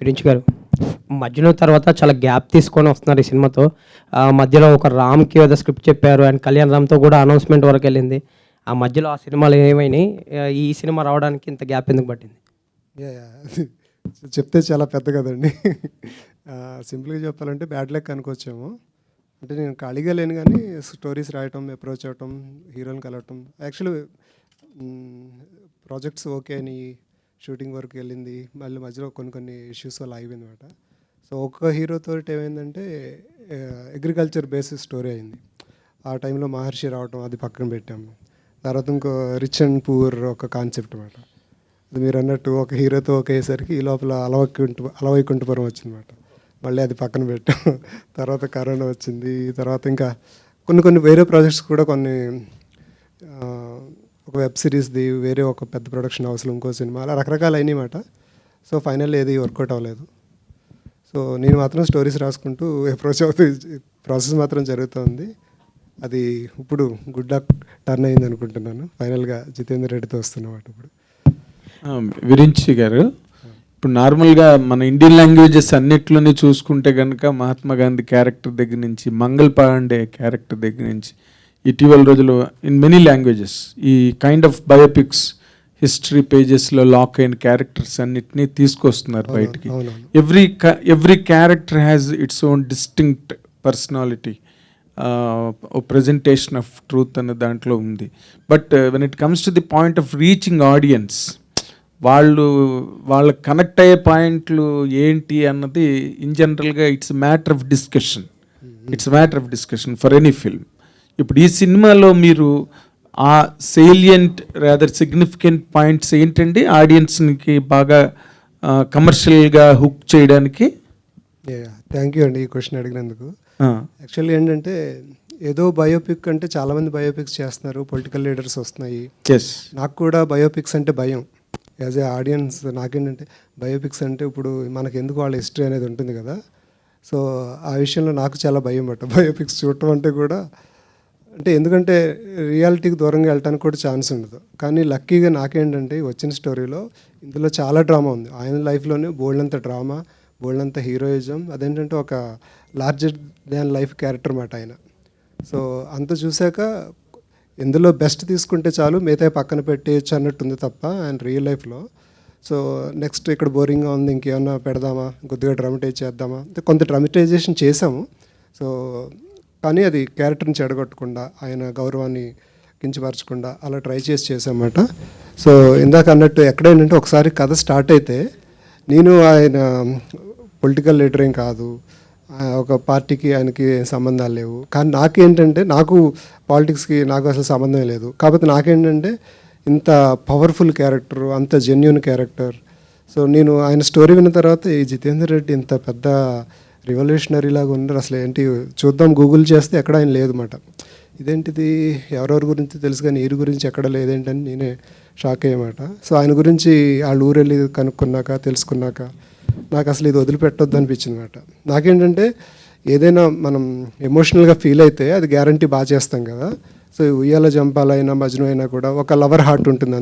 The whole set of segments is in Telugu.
గురించి గారు మధ్యలో తర్వాత చాలా గ్యాప్ తీసుకొని వస్తున్నారు ఈ సినిమాతో. మధ్యలో ఒక రామ్కి ఏదో స్క్రిప్ట్ చెప్పారు అండ్ కళ్యాణ్ రామ్తో కూడా అనౌన్స్మెంట్ వరకు వెళ్ళింది. ఆ మధ్యలో ఆ సినిమాలు ఏమైనాయి, ఈ సినిమా రావడానికి ఇంత గ్యాప్ ఎందుకు పట్టింది? చెప్తే చాలా పెద్ద కదండి. సింపుల్గా చెప్పాలంటే బ్యాడ్ లక్ అనుకోవచ్చేమో. అంటే నేను ఖాళీగా లేను కానీ స్టోరీస్ రాయటం, అప్రోచ్ అవ్వటం, హీరోని కలవటం. యాక్చువల్లీ ప్రాజెక్ట్స్ ఓకే అని షూటింగ్ వరకు వెళ్ళింది, మళ్ళీ మధ్యలో కొన్ని ఇష్యూస్ వల్ల ఆగిపోయింది అనమాట. సో ఒక్క హీరోతో ఏమైందంటే అగ్రికల్చర్ బేసిస్ స్టోరీ అయింది. ఆ టైంలో మహర్షి రావటం అది పక్కన పెట్టాము. తర్వాత ఇంకో రిచ్ అండ్ పూర్ ఒక కాన్సెప్ట్ అనమాట. అది మీరు అన్నట్టు ఒక హీరోతో ఒకేసరికి ఈ లోపల అలవైకుంఠపురం వచ్చిందన్నమాట. మళ్ళీ అది పక్కన పెట్టాం. తర్వాత కరోనా వచ్చింది. తర్వాత ఇంకా కొన్ని వేరే ప్రాజెక్ట్స్ కూడా ఒక వెబ్ సిరీస్ది, వేరే ఒక పెద్ద ప్రొడక్షన్ హౌస్లో ఇంకో సినిమా, అలా రకరకాలు అయినాయన్నమాట. సో ఫైనల్ ఏది వర్కౌట్ అవ్వలేదు. సో నేను మాత్రం స్టోరీస్ రాసుకుంటూ అప్రోచ్ అవుతూ ప్రాసెస్ మాత్రం జరుగుతుంది. అది ఇప్పుడు గుడ్ లక్ టర్న్ అయింది అనుకుంటున్నాను. ఫైనల్గా జితేందర్ రెడ్డితో వస్తున్నమాట ఇప్పుడు. విరించి గారు, ఇప్పుడు నార్మల్గా మన ఇండియన్ లాంగ్వేజెస్ అన్నిట్లోనే చూసుకుంటే కనుక మహాత్మా గాంధీ క్యారెక్టర్ దగ్గర నుంచి, మంగళ్ పాండే క్యారెక్టర్ దగ్గర నుంచి, ఇటీవల రోజులు ఇన్ మెనీ లాంగ్వేజెస్ ఈ కైండ్ ఆఫ్ బయోపిక్స్ హిస్టరీ పేజెస్లో లాక్ అయిన క్యారెక్టర్స్ అన్నిటినీ తీసుకొస్తున్నారు బయటికి. Every character has its own distinct personality, presentation of truth అనే దాంట్లో ఉంది. But when it comes to the point of reaching audience, వాళ్ళ కనెక్ట్ అయ్యే పాయింట్లు ఏంటి అన్నది ఇన్ జనరల్గా it's matter of discussion for any film. ఇప్పుడు ఈ సినిమాలో మీరు ఆ సేలియంట్ రాదర్ సిగ్నిఫికెంట్ పాయింట్స్ ఏంటండి ఆడియన్స్కి బాగా కమర్షియల్గా హుక్ చేయడానికి? థ్యాంక్ యూ అండి ఈ క్వశ్చన్ అడిగినందుకు. యాక్చువల్లీ ఏంటంటే ఏదో బయోపిక్ అంటే చాలామంది బయోపిక్స్ చేస్తున్నారు, పొలిటికల్ లీడర్స్ వస్తున్నాయి. నాకు కూడా బయోపిక్స్ అంటే భయం. యాజ్ ఏ ఆడియన్స్ నాకేంటంటే బయోపిక్స్ అంటే ఇప్పుడు మనకు ఎందుకు వాళ్ళ హిస్టరీ అనేది ఉంటుంది కదా. సో ఆ విషయంలో నాకు చాలా భయం పట్ట బయోపిక్స్ చూడటం అంటే కూడా. అంటే ఎందుకంటే రియాలిటీకి దూరంగా వెళ్ళడానికి కూడా ఛాన్స్ ఉండదు. కానీ లక్కీగా నాకేంటంటే వచ్చిన స్టోరీలో ఇందులో చాలా డ్రామా ఉంది. ఆయన లైఫ్లోనే బోల్డంత డ్రామా, బోల్డంత హీరోయిజం. అదేంటంటే ఒక లార్జర్ దాన్ లైఫ్ క్యారెక్టర్ మాట ఆయన. సో అంత చూశాక ఇందులో బెస్ట్ తీసుకుంటే చాలు, మిగతా పక్కన పెట్టేయచ్చు అన్నట్టుంది తప్ప ఆయన రియల్ లైఫ్లో. సో నెక్స్ట్ ఇక్కడ బోరింగ్గా ఉంది, ఇంకేమన్నా పెడదామా, కొద్దిగా డ్రామటైజ్ చేద్దామా అంటే కొంత డ్రామటైజేషన్ చేసాము. సో కానీ అది క్యారెక్టర్ని చెడగొట్టకుండా, ఆయన గౌరవాన్ని కించపరచకుండా అలా ట్రై చేసామన్నమాట. సో ఇందాక అన్నట్టు ఎక్కడైనా ఒకసారి కథ స్టార్ట్ అయితే, నేను ఆయన పొలిటికల్ లీడర్ ఏం కాదు, ఒక పార్టీకి ఆయనకి సంబంధాలు లేవు. కానీ నాకేంటంటే నాకు పాలిటిక్స్కి నాకు అసలు సంబంధం లేదు. కాకపోతే నాకేంటంటే ఇంత పవర్ఫుల్ క్యారెక్టర్, అంత జెన్యున్ క్యారెక్టర్. సో నేను ఆయన స్టోరీ విన్న తర్వాత ఈ జితేందర్ రెడ్డి ఇంత పెద్ద రివల్యూషనరీ లాగా ఉన్నారు, అసలు ఏంటి చూద్దాం గూగుల్ చేస్తే ఎక్కడ ఆయన లేదన్నమాట. ఇదేంటిది ఎవరెవరి గురించి తెలుసు కానీ వీరి గురించి ఎక్కడ లేదేంటని నేనే షాక్ అయ్యమాట. సో ఆయన గురించి వాళ్ళ ఊరు వెళ్ళి కనుక్కున్నాక తెలుసుకున్నాక నాకు అసలు ఇది వదిలిపెట్టొద్దు అనిపించింది అనమాట. నాకేంటంటే ఏదైనా మనం ఎమోషనల్గా ఫీల్ అయితే అది గ్యారంటీ బాగా చేస్తాం కదా. సో ఉయ్యాల జంపాలైనా మజ్ను అయినా కూడా ఒక లవర్ హార్ట్ ఉంటుంది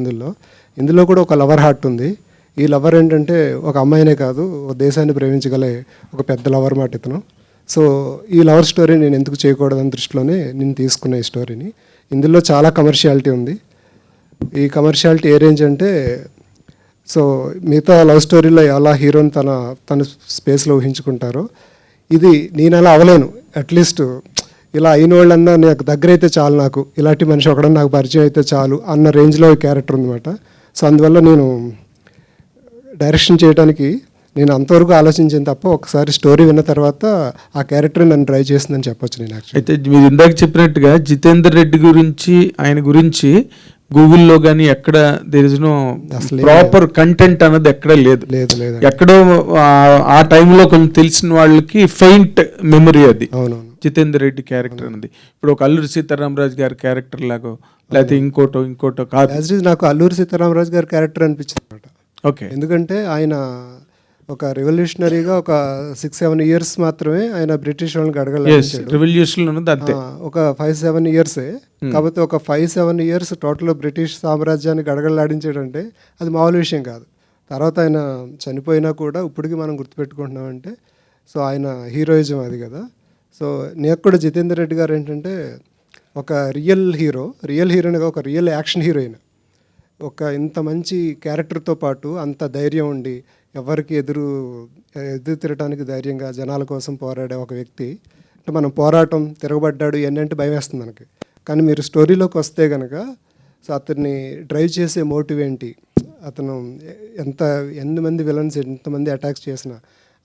ఇందులో కూడా ఒక లవర్ హార్ట్ ఉంది. ఈ లవర్ ఏంటంటే ఒక అమ్మాయినే కాదు, ఒక దేశాన్ని ప్రేమించగలే ఒక పెద్ద లవర్ మాట ఇతను. సో ఈ లవర్ స్టోరీ నేను ఎందుకు చేయకూడదని దృష్టిలోనే నేను తీసుకున్న ఈ స్టోరీని. ఇందులో చాలా కమర్షియాలిటీ ఉంది. ఈ కమర్షియాలిటీ ఏ రేంజ్ అంటే, సో మిగతా లవ్ స్టోరీలో ఎలా హీరోని తన స్పేస్లో ఊహించుకుంటారో, ఇది నేను అలా అవ్వలేను. అట్లీస్ట్ ఇలా అయిన వాళ్ళన్నా నాకు దగ్గర అయితే చాలు, నాకు ఇలాంటి మనిషి ఒకడన్నా నాకు పరిచయం అయితే చాలు అన్న రేంజ్లో ఈ క్యారెక్టర్ ఉందన్నమాట. సో అందువల్ల నేను డైరెక్షన్ చేయడానికి నేను అంతవరకు ఆలోచించాను తప్ప ఒకసారి స్టోరీ విన్న తర్వాత ఆ క్యారెక్టర్ నన్ను డ్రైవ్ చేసిందని చెప్పొచ్చు నేను. అయితే మీరు ఇందాక చెప్పినట్టుగా జితేందర్ రెడ్డి గురించి, ఆయన గురించి గూగుల్లో కానీ ఎక్కడ there is no proper content అన్నది ఎక్కడ లేదు. ఎక్కడో ఆ టైంలో కొంచెం తెలిసిన వాళ్ళకి ఫెయింట్ మెమరీ అది. జితేందర్ రెడ్డి క్యారెక్టర్ అనేది ఇప్పుడు ఒక అల్లూరి సీతారామరాజు గారి క్యారెక్టర్ లాగో లేకపోతే ఇంకోటో కాదు. నాకు అల్లూరి సీతారామరాజు గారి క్యారెక్టర్ అనిపించింది అనమాట. ఓకే, ఎందుకంటే ఆయన ఒక రెవల్యూషనరీగా ఒక 6-7 ఇయర్స్ మాత్రమే ఆయన బ్రిటిష్ వాళ్ళని గడగలాడించాడు. ఒక 5-7 ఇయర్సే. కాకపోతే ఒక 5-7 ఇయర్స్ టోటల్ బ్రిటిష్ సామ్రాజ్యాన్ని గడగలాడించాడంటే అది మామూలు విషయం కాదు. తర్వాత ఆయన చనిపోయినా కూడా ఇప్పటికీ మనం గుర్తుపెట్టుకుంటున్నామంటే సో ఆయన హీరోయిజం అది కదా. సో నేను కూడా జితేందర్ రెడ్డి గారు ఏంటంటే ఒక రియల్ హీరోయిన్గా ఒక రియల్ యాక్షన్ హీరోయిన్, ఒక ఇంత మంచి క్యారెక్టర్తో పాటు అంత ధైర్యం ఉండి ఎవరికి ఎదురు తిరగటానికి ధైర్యంగా జనాల కోసం పోరాడే ఒక వ్యక్తి. అంటే మనం పోరాటం తిరగబడ్డాడు ఇవన్నీ అంటే భయం వేస్తుంది మనకి. కానీ మీరు స్టోరీలోకి వస్తే కనుక సో అతన్ని డ్రైవ్ చేసే మోటివ్ ఏంటి, అతను ఎన్ని మంది విలన్స్ ఎంతమంది అటాక్స్ చేసినా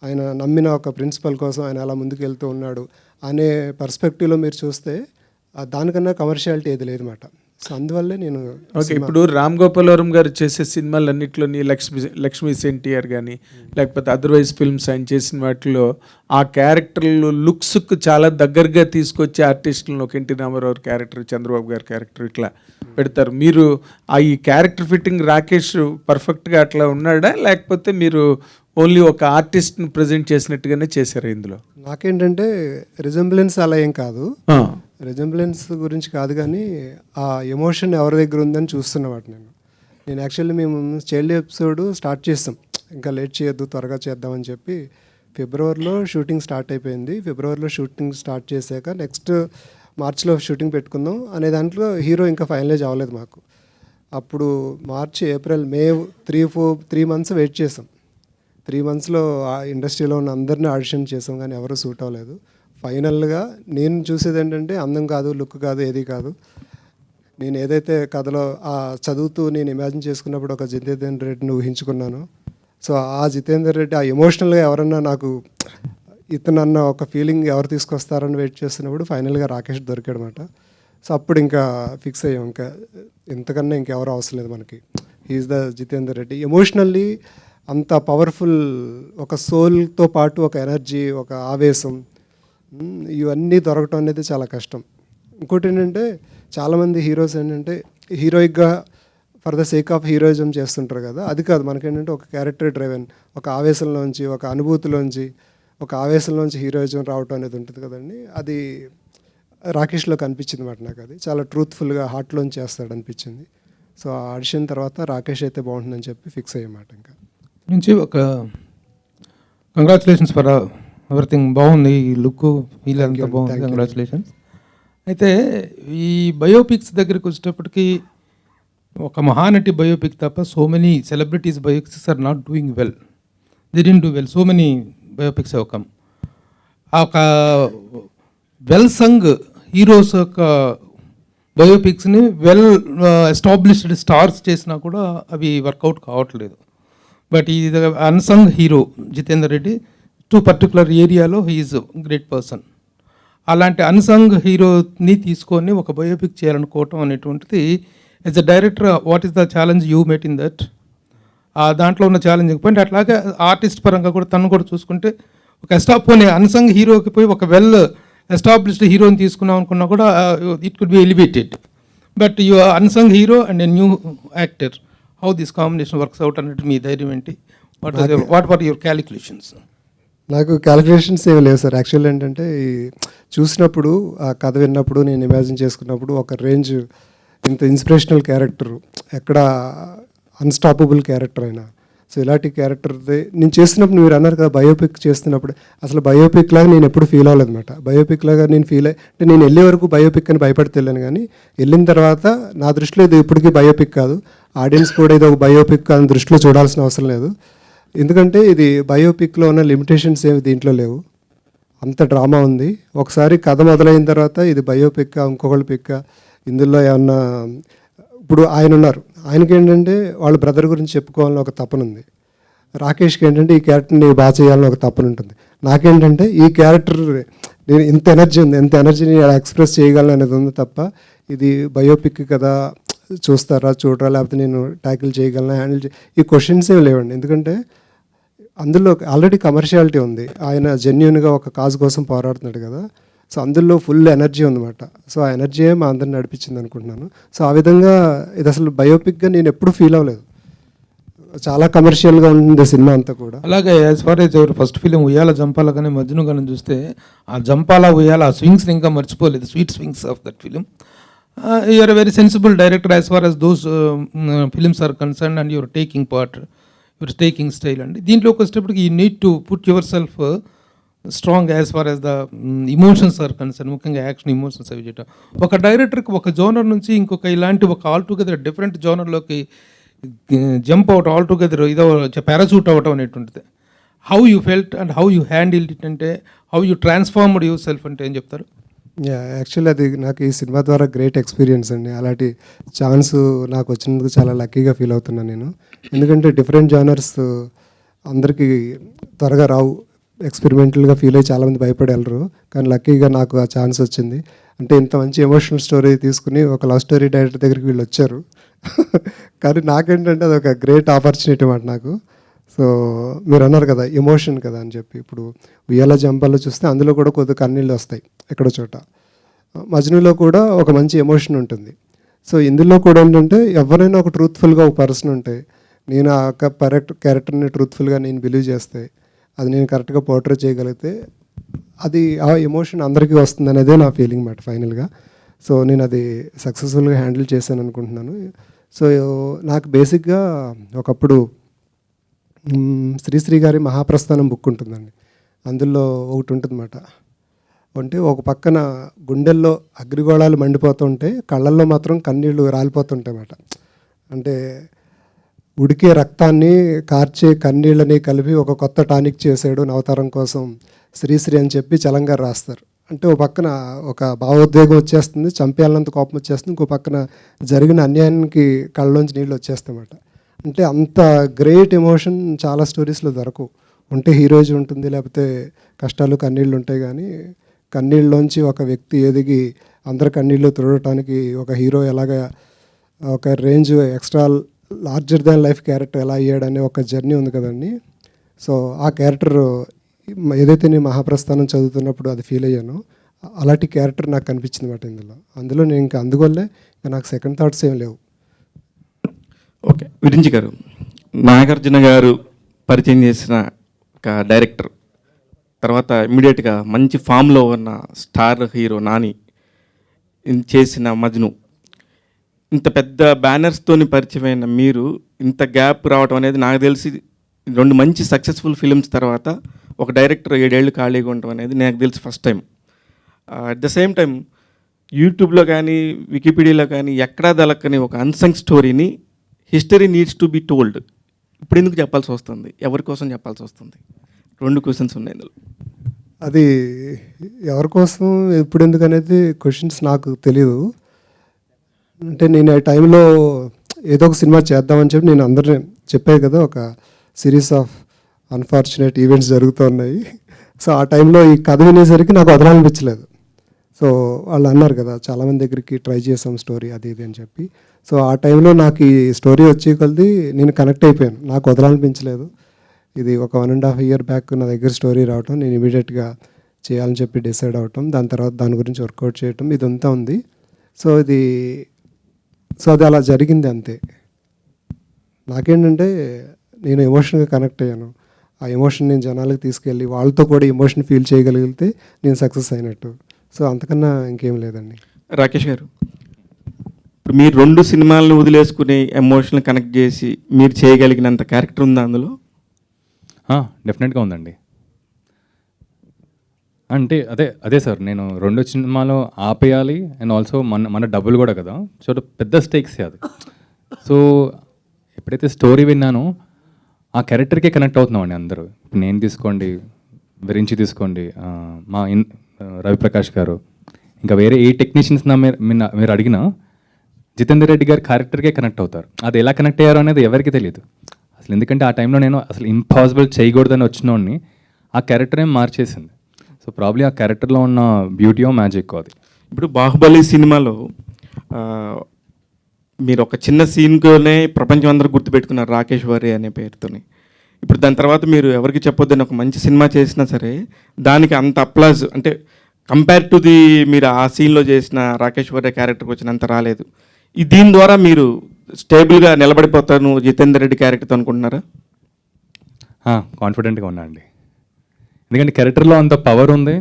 ఆయన నమ్మిన ఒక ప్రిన్సిపల్ కోసం ఆయన అలా ముందుకు వెళ్తూ ఉన్నాడు అనే పర్స్పెక్టివ్లో మీరు చూస్తే దానికన్నా కమర్షియాలిటీ ఏది లేదన్నమాట. సో అందువల్లే నేను ఓకే. ఇప్పుడు రామ్ గోపాలవరం గారు చేసే సినిమాలన్నింటిలోని లక్ష్మీ ఎన్టీఆర్ కానీ లేకపోతే అదర్వైజ్ ఫిల్మ్స్ ఆయన చేసిన వాటిలో ఆ క్యారెక్టర్లు లుక్స్కు చాలా దగ్గరగా తీసుకొచ్చే ఆర్టిస్టులను ఒక ఎన్టీ రామారావు క్యారెక్టర్, చంద్రబాబు గారి క్యారెక్టర్ ఇట్లా పెడతారు. మీరు ఈ క్యారెక్టర్ ఫిట్టింగ్ రాకేష్ పర్ఫెక్ట్గా అట్లా ఉన్నాడా, లేకపోతే మీరు ఓన్లీ ఒక ఆర్టిస్ట్ని ప్రజెంట్ చేసినట్టుగానే చేశారు ఇందులో? నాకేంటంటే రిజెంబ్లెన్స్ అలా ఏం కాదు, రిజెంబ్లెన్స్ గురించి కాదు, కానీ ఆ ఎమోషన్ ఎవరి దగ్గర ఉందని చూస్తున్నమాట. నేను యాక్చువల్లీ మేము చైల్డ్ ఎపిసోడ్ స్టార్ట్ చేస్తాం, ఇంకా లేట్ చేయొద్దు త్వరగా చేద్దామని చెప్పి ఫిబ్రవరిలో షూటింగ్ స్టార్ట్ అయిపోయింది. ఫిబ్రవరిలో షూటింగ్ స్టార్ట్ చేశాక నెక్స్ట్ మార్చ్లో షూటింగ్ పెట్టుకుందాం అనే దాంట్లో హీరో ఇంకా ఫైనలైజ్ అవ్వలేదు మాకు. అప్పుడు మార్చ్, ఏప్రిల్, మే 3 months వెయిట్ చేసాం. 3 monthsలో ఆ ఇండస్ట్రీలో ఉన్న అందరినీ ఆడిషన్ చేసాం కానీ ఎవరు సూట్ అవ్వలేదు. ఫైనల్గా నేను చూసేది ఏంటంటే అందం కాదు, లుక్ కాదు, ఏది కాదు. నేను ఏదైతే కథలో చదువుతూ నేను ఇమాజిన్ చేసుకున్నప్పుడు ఒక జితేందర్ రెడ్డిని ఊహించుకున్నాను. సో ఆ జితేందర్ రెడ్డి ఆ ఎమోషనల్గా ఎవరన్నా నాకు ఇతనన్న ఒక ఫీలింగ్ ఎవరు తీసుకొస్తారని వెయిట్ చేస్తున్నప్పుడు ఫైనల్గా రాకేష్ దొరికాడు అనమాట. సో అప్పుడు ఇంకా ఫిక్స్ అయ్యాం, ఇంకా ఇంతకన్నా ఇంకెవరు అవసరం లేదు మనకి, he's the Jitender Reddy. Emotionally అంత పవర్ఫుల్, ఒక సోల్తో పాటు ఒక ఎనర్జీ, ఒక ఆవేశం, ఇవన్నీ దొరకటం అనేది చాలా కష్టం. ఇంకోటి ఏంటంటే చాలామంది హీరోస్ ఏంటంటే హీరోయిక్గా for the sake of heroism చేస్తుంటారు కదా, అది కాదు. మనకేంటంటే ఒక క్యారెక్టర్ డ్రైవెన్, ఒక ఆవేశంలోంచి, ఒక అనుభూతిలోంచి, ఒక ఆవేశంలోంచి హీరోయిజం రావటం అనేది ఉంటుంది కదండి. అది రాకేష్లో కనిపించింది మాట నాకు. అది చాలా ట్రూత్ఫుల్గా హార్ట్లోంచి చేస్తాడు అనిపించింది. సో ఆ ఆడిషన్ తర్వాత రాకేష్ అయితే బాగుంటుందని చెప్పి ఫిక్స్ అయ్యమాట. ఇంకా నుంచి ఒక కంగ్రాచులేషన్స్ ఫర్ ఎవ్రీథింగ్, బాగుంది ఈ లుక్, ఫీల్ అంతా బాగుంది, కంగ్రాచులేషన్స్. అయితే ఈ బయోపిక్స్ దగ్గరికి వచ్చేటప్పటికి ఒక మహానటి బయోపిక్ తప్ప so many celebrities biopics are not doing well, they didn't do well, so many biopics have come. ఒక వెల్ సంగ్ హీరోస్ యొక్క బయోపిక్స్ని వెల్ ఎస్టాబ్లిష్డ్ స్టార్స్ చేసినా కూడా అవి వర్కౌట్ కావట్లేదు. బట్ ఈ unsung hero Jitender Reddy to particular ఏరియాలో హీఈస్ గ్రేట్ పర్సన్. అలాంటి అన్సంగ్ హీరోని తీసుకొని ఒక బయోపిక్ చేయాలనుకోవటం అనేటువంటిది as a director what is the challenge you met in that, దాంట్లో ఉన్న ఛాలెంజింగ్ పాయింట్. అట్లాగే ఆర్టిస్ట్ పరంగా కూడా తను కూడా చూసుకుంటే ఒక పోనీ అన్సంగ్ హీరోకి పోయి ఒక వెల్ ఎస్టాబ్లిష్డ్ హీరోని తీసుకున్నాం అనుకున్నా కూడా it could be elevated. But you unsung hero and a new actor, how this combination works out అన్నట్టు మీ ధైర్యం ఏంటి? What are your calculations? నాకు క్యాలిక్యులేషన్స్ ఏమి లేవు సార్. యాక్చువల్ ఏంటంటే చూసినప్పుడు, ఆ కథ విన్నప్పుడు, నేను ఇమాజిన్ చేసుకున్నప్పుడు ఒక రేంజ్, ఇంత ఇన్స్పిరేషనల్ క్యారెక్టర్, ఎక్కడ అన్స్టాపబుల్ క్యారెక్టర్ అయినా, సో ఇలాంటి క్యారెక్టర్ నేను చేస్తున్నప్పుడు మీరు అన్నారు కదా బయోపిక్ చేస్తున్నప్పుడు, అసలు బయోపిక్ లాగా నేను ఎప్పుడు ఫీల్ అవ్వలేదు అనమాట. బయోపిక్ లాగా నేను అంటే నేను వెళ్ళే వరకు బయోపిక్ అని భయపడితే వెళ్ళాను, కానీ వెళ్ళిన తర్వాత నా దృష్టిలో ఇది ఇప్పటికీ బయోపిక్ కాదు, ఆడియన్స్ కూడా ఇది ఒక బయోపిక్ అని దృష్టిలో చూడాల్సిన అవసరం లేదు. ఎందుకంటే ఇది బయోపిక్లో ఉన్న లిమిటేషన్స్ ఏమి దీంట్లో లేవు, అంత డ్రామా ఉంది. ఒకసారి కథ మొదలైన తర్వాత ఇది బయోపిక్ ఇంకొకళ్ళు పిక్, ఇందులో ఏమన్నా, ఇప్పుడు ఆయన ఉన్నారు, ఆయనకి ఏంటంటే వాళ్ళ బ్రదర్ గురించి చెప్పుకోవాలని ఒక తపన ఉంది. రాకేష్కి ఏంటంటే ఈ క్యారెక్టర్ని బాగా చేయాలని ఒక తపన ఉంటుంది. నాకేంటంటే ఈ క్యారెక్టర్ నేను ఇంత ఎనర్జీ ఉంది, ఎంత ఎనర్జీని ఎక్స్ప్రెస్ చేయగలను అనేది ఉంది తప్ప, ఇది బయోపిక్ కదా చూడరా లేకపోతే నేను ట్యాకిల్ చేయగలను, హ్యాండిల్ ఈ క్వశ్చన్స్ ఏమి లేవండి. ఎందుకంటే అందులో ఆల్రెడీ కమర్షియాలిటీ ఉంది, ఆయన జెన్యున్గా ఒక కాజ్ కోసం పోరాడుతున్నాడు కదా. సో అందులో ఫుల్ ఎనర్జీ ఉందన్నమాట. సో ఆ ఎనర్జీయే మా అందరిని నడిపించింది అనుకుంటున్నాను. సో ఆ విధంగా ఇది అసలు బయోపిక్గా నేను ఎప్పుడు ఫీల్ అవ్వలేదు, చాలా కమర్షియల్గా ఉంటుంది సినిమా అంతా కూడా. అలాగే యాజ్ ఫార్ యాజ్ ఎవరు ఫస్ట్ ఫిలిం ఉయ్యాల జంపాల కానీ మజ్ను కానీ చూస్తే ఆ జంపాల ఉయ్యాల ఆ స్వింగ్స్ని ఇంకా మర్చిపోలేదు, sweet swings of that film. You're a very sensible director as far as those films are concern and you're taking part. Your taking style అండి. దీంట్లోకి వచ్చేటప్పటికి you need to put yourself strong as far as the emotions are concern, ముఖ్యంగా యాక్షన్ ఇమోషన్స్ అవి చేయటం. ఒక డైరెక్టర్కి ఒక జోనర్ నుంచి ఇంకొక ఇలాంటి ఒక ఆల్ టుగెదర్ డిఫరెంట్ జోనర్లోకి జంప్ అవుట్ ఆల్ టుగెదర్ ఇదో పారాషూట్ అవ్వటం అనేటువంటిది. How you felt and how you handle it అంటే how you transformed yourself అంటే ఏం చెప్తారు? యాక్చువల్లీ అది నాకు ఈ సినిమా ద్వారా గ్రేట్ ఎక్స్పీరియన్స్ అండి. అలాంటి ఛాన్స్ నాకు వచ్చినందుకు చాలా లక్కీగా ఫీల్ అవుతున్నాను నేను. ఎందుకంటే డిఫరెంట్ జానర్స్ అందరికీ త్వరగా రావు, ఎక్స్పెరిమెంటల్గా ఫీల్ అయ్యి చాలామంది భయపడి వెళ్ళరు. కానీ లక్కీగా నాకు ఆ ఛాన్స్ వచ్చింది. అంటే ఇంత మంచి ఎమోషనల్ స్టోరీ తీసుకుని ఒక లవ్ స్టోరీ డైరెక్టర్ దగ్గరికి వీళ్ళు వచ్చారు. కానీ నాకేంటంటే అది ఒక గ్రేట్ ఆపర్చునిటీ మాట నాకు. సో మీరు అన్నారు కదా ఎమోషన్ కదా అని చెప్పి, ఇప్పుడు ఉయ్యాల జంపాల్లో చూస్తే అందులో కూడా కొద్దిగా కన్నీళ్ళు వస్తాయి ఎక్కడో చోట. మజ్నులో కూడా ఒక మంచి ఎమోషన్ ఉంటుంది. సో ఇందులో కూడా ఏంటంటే ఎవరైనా ఒక ట్రూత్ఫుల్గా ఒక పర్సన్ ఉంటే, నేను ఆ క్యారెక్టర్ని ట్రూత్ఫుల్గా నేను బిలీవ్ చేస్తే, అది నేను కరెక్ట్గా పోర్ట్రే చేయగలిగితే అది ఆ ఎమోషన్ అందరికీ వస్తుంది అనేదే నా ఫీలింగ్ మాట ఫైనల్గా. సో నేను అది సక్సెస్ఫుల్గా హ్యాండిల్ చేశాను అనుకుంటున్నాను. సో నాకు బేసిక్గా ఒకప్పుడు శ్రీశ్రీ గారి మహాప్రస్థానం బుక్ ఉంటుందండి. అందులో ఒకటి ఉంటుందన్నమాట, అంటే ఒక పక్కన గుండెల్లో అగ్నిగోళాలు మండిపోతుంటే కళ్ళల్లో మాత్రం కన్నీళ్ళు రాలిపోతుంటాయి అన్నమాట. అంటే ఉడికే రక్తాన్ని కార్చే కన్నీళ్ళని కలిపి ఒక కొత్త టానిక్ చేశాడు నవతారం కోసం శ్రీశ్రీ అని చెప్పి చలంగా రాస్తారు. అంటే ఒక పక్కన ఒక భావోద్వేగం వచ్చేస్తుంది, చంపేయాలన్నంత కోపం వచ్చేస్తుంది, ఇంకో పక్కన జరిగిన అన్యాయానికి కళ్ళలోంచి నీళ్ళు వచ్చేస్తాయన్నమాట. అంటే అంత గ్రేట్ ఎమోషన్ చాలా స్టోరీస్లో దొరకవు. ఉంటే హీరోయిజం ఉంటుంది, లేకపోతే కష్టాలు కన్నీళ్ళు ఉంటాయి. కానీ కన్నీళ్ళలోంచి ఒక వ్యక్తి ఎదిగి అందరి కన్నీళ్ళు తుడవటానికి ఒక హీరో ఎలాగ ఒక range extra larger than life character ఎలా అయ్యాడనే ఒక జర్నీ ఉంది కదండి. సో ఆ క్యారెక్టర్ ఏదైతే నేను మహాప్రస్థానం చదువుతున్నప్పుడు అది ఫీల్ అయ్యానో అలాంటి క్యారెక్టర్ నాకు కనిపించింది అన్నమాట అందులో నేను ఇంకా అందువల్లే నాకు సెకండ్ థాట్స్ ఏం లేవు. ఓకే, విరించి గారు, నాగార్జున గారు పరిచయం చేసిన ఒక డైరెక్టర్ తర్వాత ఇమ్మీడియట్గా మంచి ఫామ్లో ఉన్న స్టార్ హీరో నాని చేసిన మజ్ను, ఇంత పెద్ద బ్యానర్స్తోని పరిచయమైన మీరు ఇంత గ్యాప్ రావడం అనేది నాకు తెలిసి 2 మంచి సక్సెస్ఫుల్ ఫిలిమ్స్ తర్వాత ఒక డైరెక్టర్ 7 ఏళ్ళు ఖాళీగా ఉండడం అనేది నాకు తెలిసి first time. At the same time యూట్యూబ్లో కానీ వికీపీడియాలో కానీ ఎక్కడా దొరకని ఒక అన్సంగ్ స్టోరీని history needs to be told ఇప్పుడు ఎందుకు చెప్పాల్సి వస్తుంది, ఎవరి కోసం చెప్పాల్సి వస్తుంది? 2 క్వశ్చన్స్ ఉన్నాయి ఇందులో. అది ఎవరి కోసం ఇప్పుడు ఎందుకు అనేది క్వశ్చన్స్ నాకు తెలియదు. అంటే నేను ఆ టైంలో ఏదో ఒక సినిమా చేద్దామని చెప్పి నేను అందరినీ చెప్పాను కదా, ఒక సిరీస్ ఆఫ్ అన్ఫార్చునేట్ ఈవెంట్స్ జరుగుతూ ఉన్నాయి. సో ఆ టైంలో ఈ కథ వినేసరికి నాకు వదలాలనిపించలేదు. సో వాళ్ళు అన్నారు కదా చాలామంది దగ్గరికి ట్రై చేసాం స్టోరీ అది ఇది అని చెప్పి. సో ఆ టైంలో నాకు ఈ స్టోరీ వచ్చే కొద్ది నేను కనెక్ట్ అయిపోయాను, నాకు వదలాలనిపించలేదు. ఇది ఒక 1.5 year బ్యాక్ నా దగ్గర స్టోరీ రావటం, నేను ఇమీడియట్గా చేయాలని చెప్పి డిసైడ్ అవటం, దాని తర్వాత దాని గురించి వర్కౌట్ చేయటం ఇదంతా ఉంది. సో అది అలా జరిగింది అంతే. నాకేంటంటే నేను ఎమోషన్గా కనెక్ట్ అయ్యాను. ఆ ఎమోషన్ నేను జనాలకు తీసుకెళ్ళి వాళ్ళతో కూడా ఎమోషన్ ఫీల్ చేయగలిగితే నేను సక్సెస్ అయినట్టు. సో అంతకన్నా ఇంకేం లేదండి. రాకేష్ గారు, ఇప్పుడు మీరు 2 సినిమాలను వదిలేసుకుని ఎమోషనల్ కనెక్ట్ చేసి మీరు చేయగలిగినంత క్యారెక్టర్ ఉందా అందులో? డెఫినెట్గా ఉందండి. అంటే అదే సార్, నేను 2 సినిమాలు ఆపేయాలి అండ్ ఆల్సో మన డబ్బులు కూడా కదా, సో పెద్ద స్టేక్స్ అది. సో ఎప్పుడైతే స్టోరీ విన్నానో ఆ క్యారెక్టర్కే కనెక్ట్ అవుతున్నామండి అందరూ. నేను తీసుకోండి, విరించి తీసుకోండి, రవిప్రకాష్ గారు, ఇంకా వేరే ఏ టెక్నీషియన్స్ మీరు అడిగినా జితేందర్ రెడ్డి గారి క్యారెక్టర్కే కనెక్ట్ అవుతారు. అది ఎలా కనెక్ట్ అయ్యారో అనేది ఎవరికి తెలియదు అసలు. ఎందుకంటే ఆ టైంలో నేను అసలు ఇంపాసిబుల్ చేయకూడదని వచ్చినోడిని ఆ క్యారెక్టర్ ఏం మార్చేసింది. సో ప్రాబ్లీ ఆ క్యారెక్టర్లో ఉన్న బ్యూటీ మ్యాజిక్ అది. ఇప్పుడు బాహుబలి సినిమాలో మీరు ఒక చిన్న సీన్తోనే ప్రపంచం అందరూ గుర్తుపెట్టుకున్నారు రాకేష్ వారి అనే పేరుతోని. ఇప్పుడు దాని తర్వాత మీరు ఎవరికి చెప్పొద్దని ఒక మంచి సినిమా చేసినా సరే దానికి అంత అప్లాజ్ అంటే కంపేర్ టు ది మీరు ఆ సీన్లో చేసిన రాకేష్ వారి క్యారెక్టర్కి వచ్చినంత రాలేదు. దీని ద్వారా మీరు స్టేబుల్గా నిలబడిపోతాను జితేందర్ రెడ్డి క్యారెక్టర్తో అనుకుంటున్నారా? కాన్ఫిడెంట్గా ఉన్నా అండి, ఎందుకంటే క్యారెక్టర్లో అంత పవర్ ఉంది.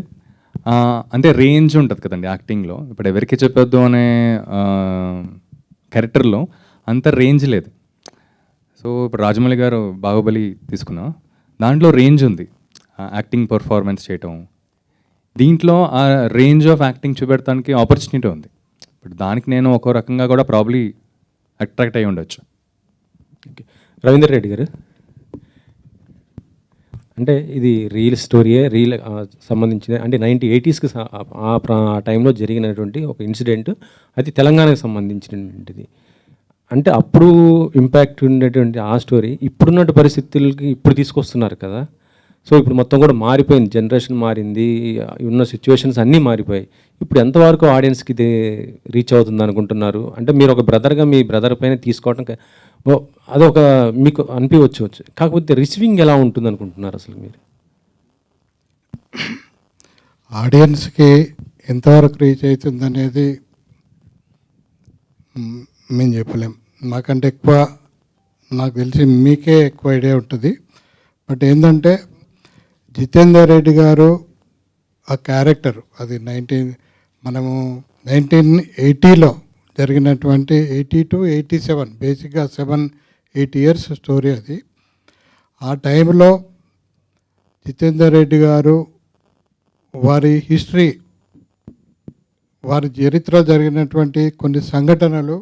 అంటే రేంజ్ ఉంటుంది కదండి యాక్టింగ్లో. ఇప్పుడు ఎవరికి చెప్పొద్దు అనే క్యారెక్టర్లో అంత రేంజ్ లేదు. సో ఇప్పుడు రాజమౌళి గారు బాహుబలి తీసుకున్నా, దాంట్లో రేంజ్ ఉంది, యాక్టింగ్ పర్ఫార్మెన్స్ చేయటం. దీంట్లో ఆ రేంజ్ ఆఫ్ యాక్టింగ్ చూపెడటానికి ఆపర్చునిటీ ఉంది. ఇప్పుడు దానికి నేను ఒక రకంగా కూడా ప్రాబ్లీ అట్రాక్ట్ అయి ఉండొచ్చు. ఓకే. రవీందర్ రెడ్డి గారు, అంటే ఇది రియల్ స్టోరీయే, రియల్ సంబంధించిన, అంటే 1980s ఆ టైంలో జరిగినటువంటి ఒక ఇన్సిడెంట్, అది తెలంగాణకు సంబంధించినటువంటిది. అంటే అప్పుడు ఇంపాక్ట్ ఉండేటువంటి ఆ స్టోరీ ఇప్పుడున్న పరిస్థితులకి ఇప్పుడు తీసుకొస్తున్నారు కదా. సో ఇప్పుడు మొత్తం కూడా మారిపోయింది, జనరేషన్ మారింది, ఉన్న సిచ్యువేషన్స్ అన్నీ మారిపోయాయి. ఇప్పుడు ఎంతవరకు ఆడియన్స్కి ఇది రీచ్ అవుతుంది అనుకుంటున్నారు? అంటే మీరు ఒక బ్రదర్గా మీ బ్రదర్ పైన తీసుకోవడం అదొక మీకు అనిపించవచ్చు, కాకపోతే రిసీవింగ్ ఎలా ఉంటుంది అనుకుంటున్నారు అసలు మీరు? ఆడియన్స్కి ఎంతవరకు రీచ్ అవుతుంది అనేది మేము చెప్పలేం. మాకంటే ఎక్కువ నాకు తెలిసి మీకే ఎక్కువ ఐడియా ఉంటుంది. బట్ ఏంటంటే జితేందర్ రెడ్డి గారు ఆ క్యారెక్టర్ అది మనము 1980లో జరిగినటువంటి 80 to 87 బేసిక్గా 7-8 years స్టోరీ అది. ఆ టైంలో జితేందర్ రెడ్డి గారు వారి హిస్టరీ, వారి చరిత్రలో జరిగినటువంటి కొన్ని సంఘటనలు